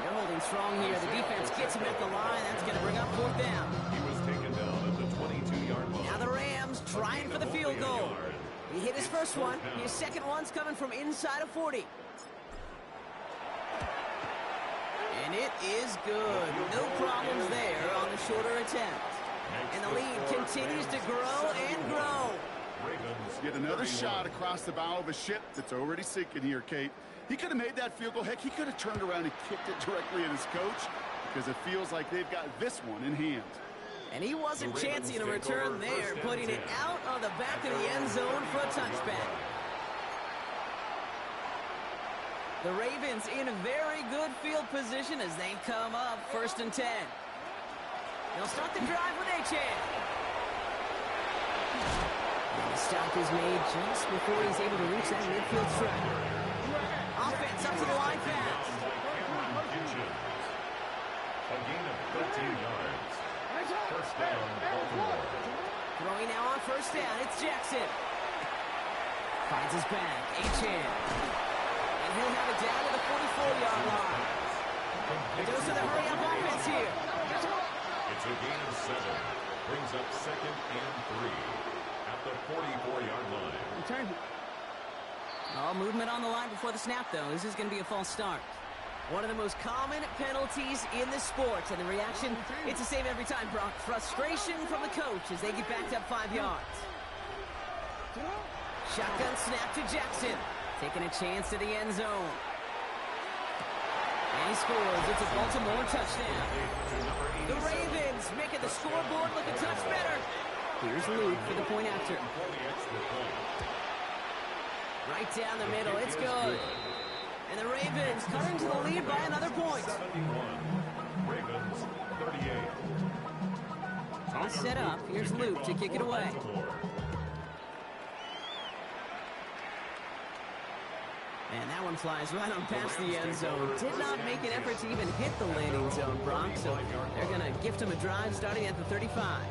They're holding strong here. The defense gets him at the line. That's going to bring up 4th down. He was taken down at the 22-yard line. Now the Rams trying for the field goal. He hit his first one. His second one's coming from inside of 40. And it is good. No problems there on the shorter attempt. And the lead continues to grow and grow. Get another shot across the bow of a ship that's already sinking here, Kate. He could have made that field goal. Heck, he could have turned around and kicked it directly at his coach because it feels like they've got this one in hand. And he wasn't chancing a return there, putting it out on the back of the end zone for a touchback. The Ravens in a very good field position as they come up 1st and 10. They'll start the drive with Achane. The stop is made just before he's able to reach that midfield strike. Offense up to the line pass. A gain of 13 yards. 1st down, Baltimore. Throwing now on 1st down, it's Jackson. Finds his back, Achane. And he'll have it down to the 44-yard line. It goes to the hurry-up offense here. It's a gain of 7. Brings up 2nd and 3 at the 44-yard line. All movement on the line before the snap, though. This is going to be a false start. One of the most common penalties in the sport, and the reaction, it's the same every time, Brock. Frustration from the coach as they get backed up 5 yards. Shotgun snap to Jackson, taking a chance to the end zone. And he scores. It's a Baltimore touchdown. The Ravens making the scoreboard look a touch better. Here's Luke for the point after. Right down the middle. It's good. And the Ravens cut into the lead by another point. 71. Ravens 38. All set up. Here's Luke to kick it away. And that one flies right on past the end zone. Did not make an effort to even hit the landing zone, Brock. So they're going to gift him a drive starting at the 35.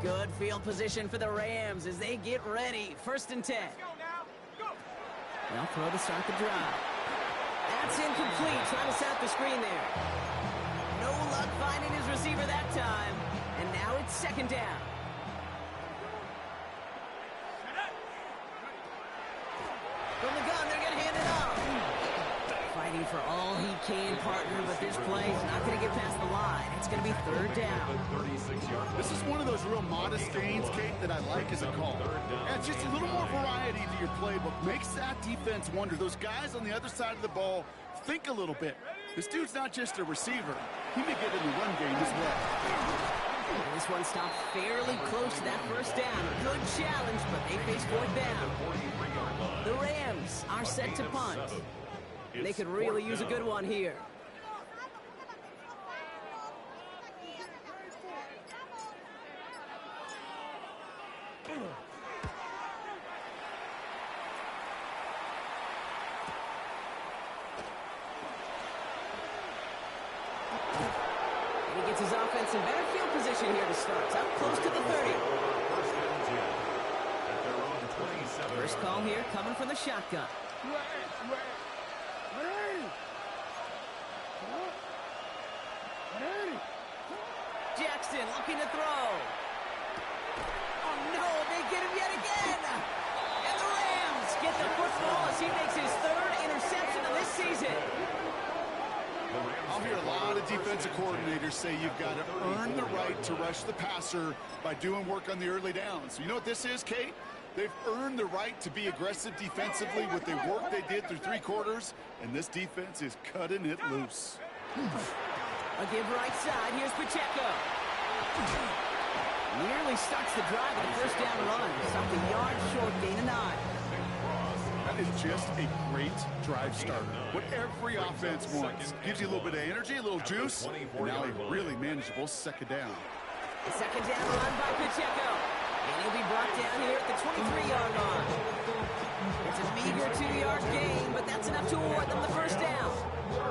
Good field position for the Rams as they get ready. 1st and 10. They'll throw to start the drive. That's incomplete. Trying to set up the screen there. No luck finding his receiver that time. And now it's 2nd down. From the gun, they're going to hand it off. Fighting for all he can, partner, but this play is not going to get past the line. It's going to be 3rd down. This is one of those real modest gains, Kate, that I like as a call. Adds just a little more variety to your playbook. Makes that defense wonder. Those guys on the other side of the ball think a little bit. This dude's not just a receiver. He may get in the run game as well. This one stopped fairly close to that 1st down. Good challenge, but they face 4th down. The Rams are set to punt. They could really use a good one here. And he gets his offense in better field position here to start. It's up close to the 30. First call here coming from the shotgun. Jackson looking to throw. Oh no, they get him yet again. And the Rams get the football as he makes his 3rd interception of this season. I'll hear a lot of defensive coordinators say you've got to earn the right to rush the passer by doing work on the early downs. You know what this is, Kate? They've earned the right to be aggressive defensively with the work they did through 3 quarters, and this defense is cutting it loose. A give right side. Here's Pacheco. Nearly starts the drive with a 1st down run. Something yard short, gain of 9. That is just a great drive starter. What every offense wants. Gives you a little bit of energy, a little juice, and now a really manageable 2nd down. The 2nd down run by Pacheco. And he'll be brought down here at the 23-yard line. It's a meager 2-yard gain, but that's enough to award them the 1st down.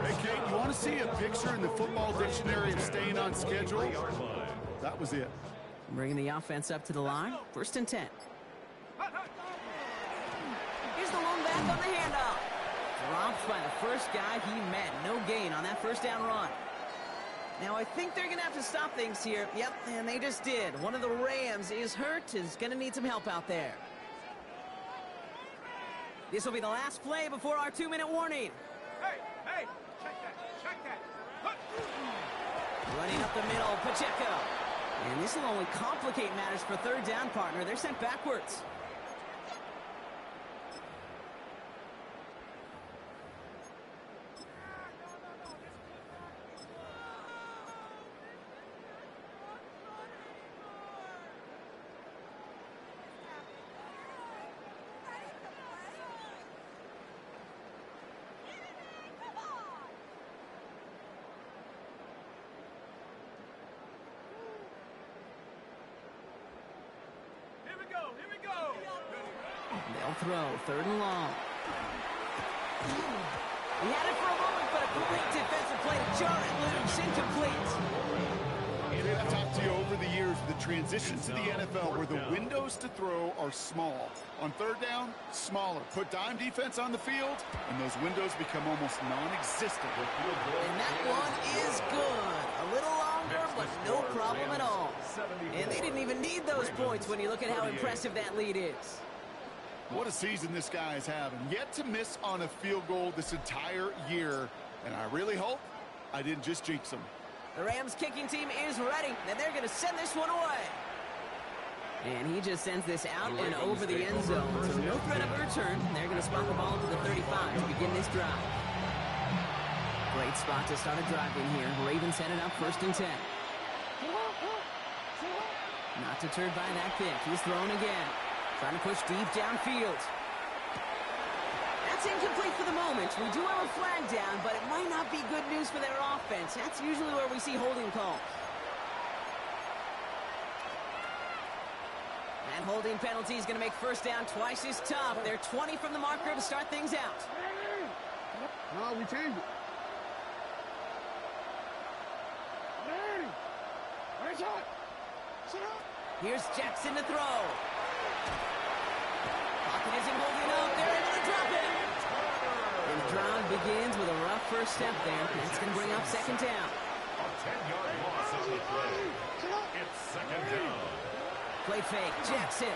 Hey, Kate, you want to see a picture in the football dictionary of staying on schedule? That was it. Bringing the offense up to the line. 1st and 10. Here's the lone back on the handoff. Dropped by the first guy he met. No gain on that 1st down run. Now, I think they're going to have to stop things here. Yep, and they just did. One of the Rams is hurt, is going to need some help out there. This will be the last play before our 2-minute warning. Hey, check that. Running up the middle, Pacheco. And this will only complicate matters for 3rd down, partner. They're sent backwards. They'll throw 3rd and long. He had it for a moment, but a great defensive play to jar it loose, incomplete. I've talked to you over the years of the transition to the NFL where the windows to throw are small. On 3rd down, smaller. Put dime defense on the field, and those windows become almost non-existent. And that one is good. A little longer, but no problem at all. And they didn't even need those points when you look at how impressive that lead is. What a season this guy is having. Yet to miss on a field goal this entire year. And I really hope I didn't just jinx him. The Rams kicking team is ready, and they're going to send this one away. And he just sends this out and over the end zone. So no threat of a return. They're going to spot the ball to the 35 to begin this drive. Great spot to start a drive in here. Ravens headed up 1st and 10. Not deterred by that pick. He's thrown again. Trying to push deep downfield. That's incomplete for the moment. We do have a flag down, but it might not be good news for their offense. That's usually where we see holding calls. That holding penalty is going to make 1st down twice as tough. They're 20 from the marker to start things out. No, we changed it. Here's Jackson to throw. Pocket isn't holding up. They're able to drop it. And the drive begins with a rough first step there. That's going to bring up 2nd down. A 10-yard loss on the play. It's 2nd down. Play fake. Jackson.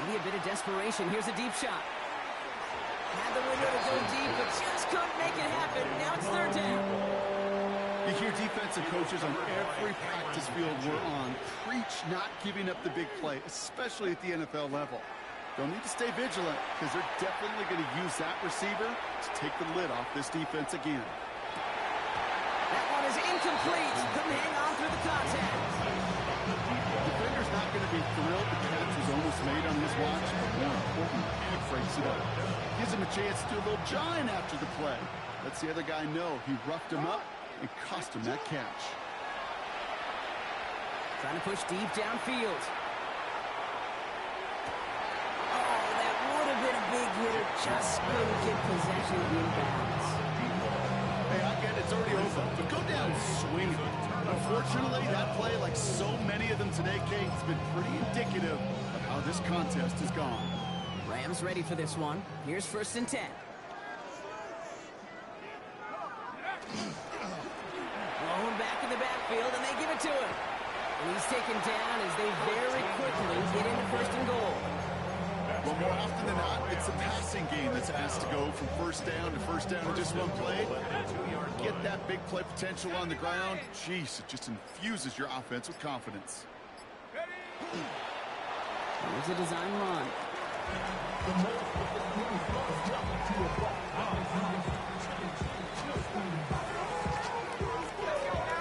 Maybe a bit of desperation. Here's a deep shot. Had the window to go deep, but just couldn't make it happen. Now it's 3rd down. You hear defensive coaches on every practice field we're on preach not giving up the big play, especially at the NFL level. They'll need to stay vigilant because they're definitely going to use that receiver to take the lid off this defense again. That one is incomplete. Couldn't hang on through the contact. The defender's not going to be thrilled the catch was almost made on his watch, but more important, he breaks it up. Gives him a chance to do a little jawing after the play. Lets the other guy know he roughed him up and cost him that catch. Trying to push deep downfield. Oh, that would have been a big hitter. Just couldn't get possession in bounds. Hey, I get it. It's already over. But go down swinging. Unfortunately, that play, like so many of them today, Kate, has been pretty indicative of how this contest has gone. Rams ready for this one. Here's 1st and 10. Thrown back in the backfield, and they give it to him. And he's taken down as they very quickly get into 1st and goal. Well, more often than not, it's the passing game that's asked to go from 1st down to 1st down in just one play. Get that big play potential on the ground. Jeez, it just infuses your offense with confidence. Here's a design run.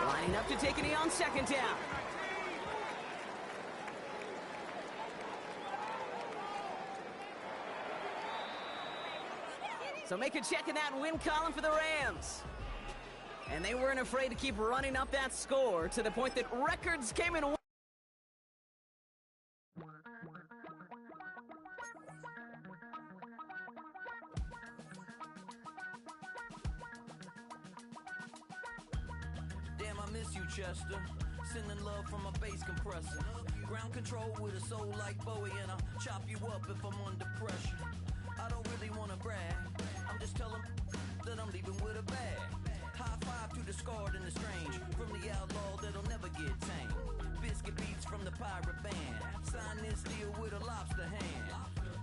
Lining up to take a knee on 2nd down. So make a check in that win column for the Rams. And they weren't afraid to keep running up that score to the point that records came in. Damn, I miss you, Chester. Sending love from a bass compressor. Ground control with a soul like Bowie, and I'll chop you up if I'm under pressure. I don't really want to brag. I'm just telling that I'm leaving with a bag. High five to the scarred and the strange. From the outlaw that'll never get tamed. Biscuit beats from the pirate band. Sign this deal with a lobster hand.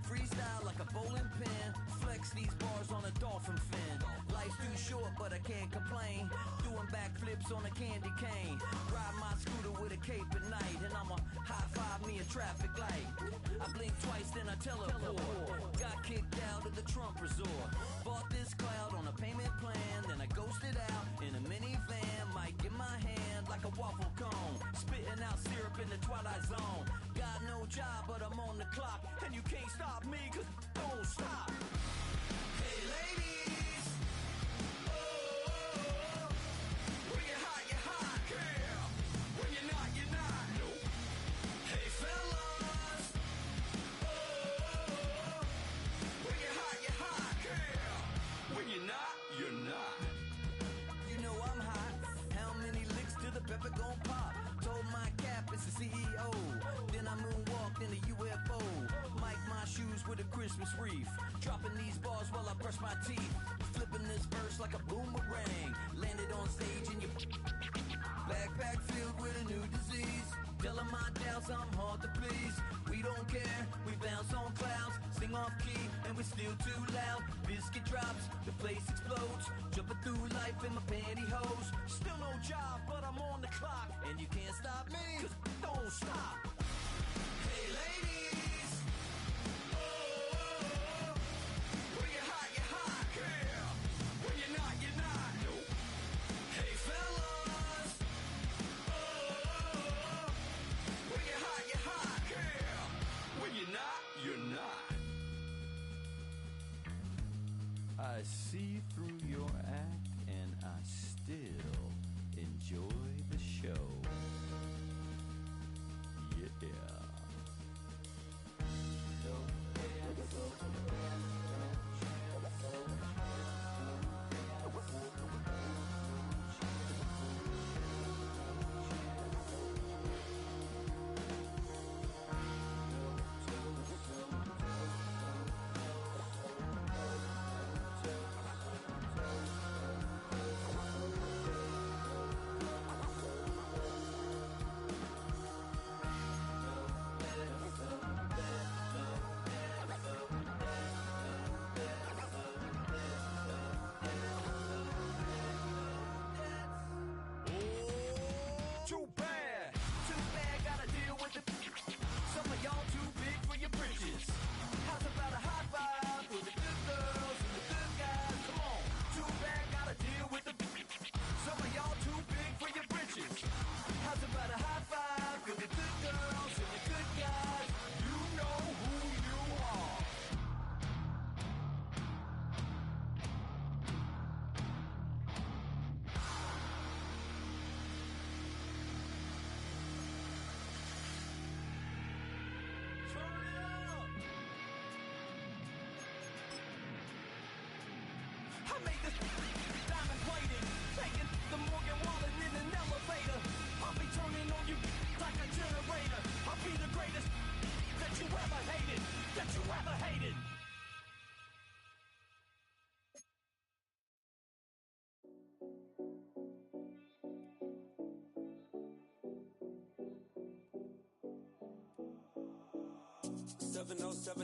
Freestyle like a bowling pin. Flex these bars on a dolphin fin. Life's too short, but I can't complain. Doing backflips on a candy cane. Ride my scooter with a cape at night. And I'ma high five me a traffic light. I blink twice, then I teleport. Got kicked out of the Trump resort. Bought this cloud on a payment plan. Then I ghosted out in a minivan. Might get my hand like a waffle cone. Spitting out syrup in the twilight zone. Got no job, but I'm on the clock. And you can't stop me, cause don't stop. Hey ladies, oh, when you're hot, girl. When you're not, nope. Hey fellas, oh, when you're hot, girl. When you're not, you're not. You know I'm hot. How many licks till the pepper gon' pop? Told my cap it's the CEO. Then I moonwalked in the UFO. Mike my shoes with a Christmas wreath. Dropping these bars while I brush my teeth. Flipping this verse like a boomerang. Landed on stage in your backpack filled with a new disease. Telling my doubts I'm hard to please. We don't care, we bounce on clouds. Sing off key and we're still too loud. Biscuit drops, the place explodes. Jumping through life in my pantyhose. Still no job, but I'm on the clock. And you can't stop me, cause don't stop. Hey ladies, oh, when you're hot, girl. When you're not, nope. you're not. I see through your act, and I still enjoy the show. Yeah.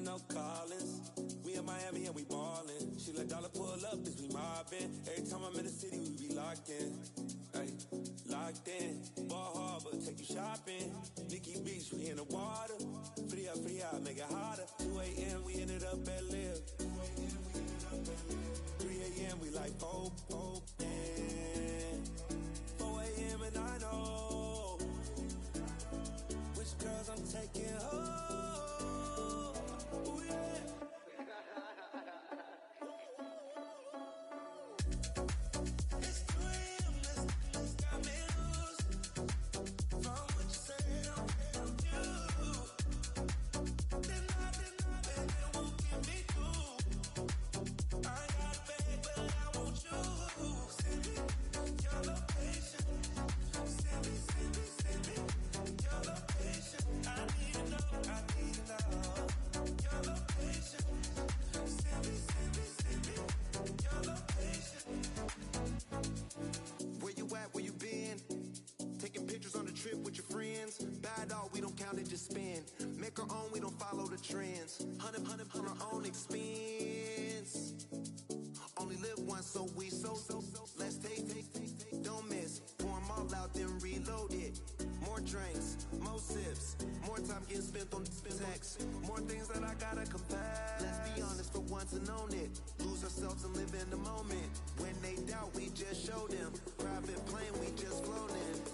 No Collins. We in Miami and we ballin'. She let dollar pull up as we mobbin'. Every time I'm in the city, we be locked in. Ay, locked in. Ball Harbor, take you shopping. Nikki Beach, we in the water. Free up, make it hotter. 2 a.m., we ended up at Live. 3 a.m., we like Pope. 4 a.m. and I know which girls I'm taking home. Make our own, we don't follow the trends. 100 on our own expense. Only live once, so let's take, don't miss. Pour them all out, then reload it. More drinks, more sips, more time getting spent on text. More things that I gotta confess. Let's be honest for once and own it. Lose ourselves and live in the moment. When they doubt, we just show them. Private plane, we just flown in.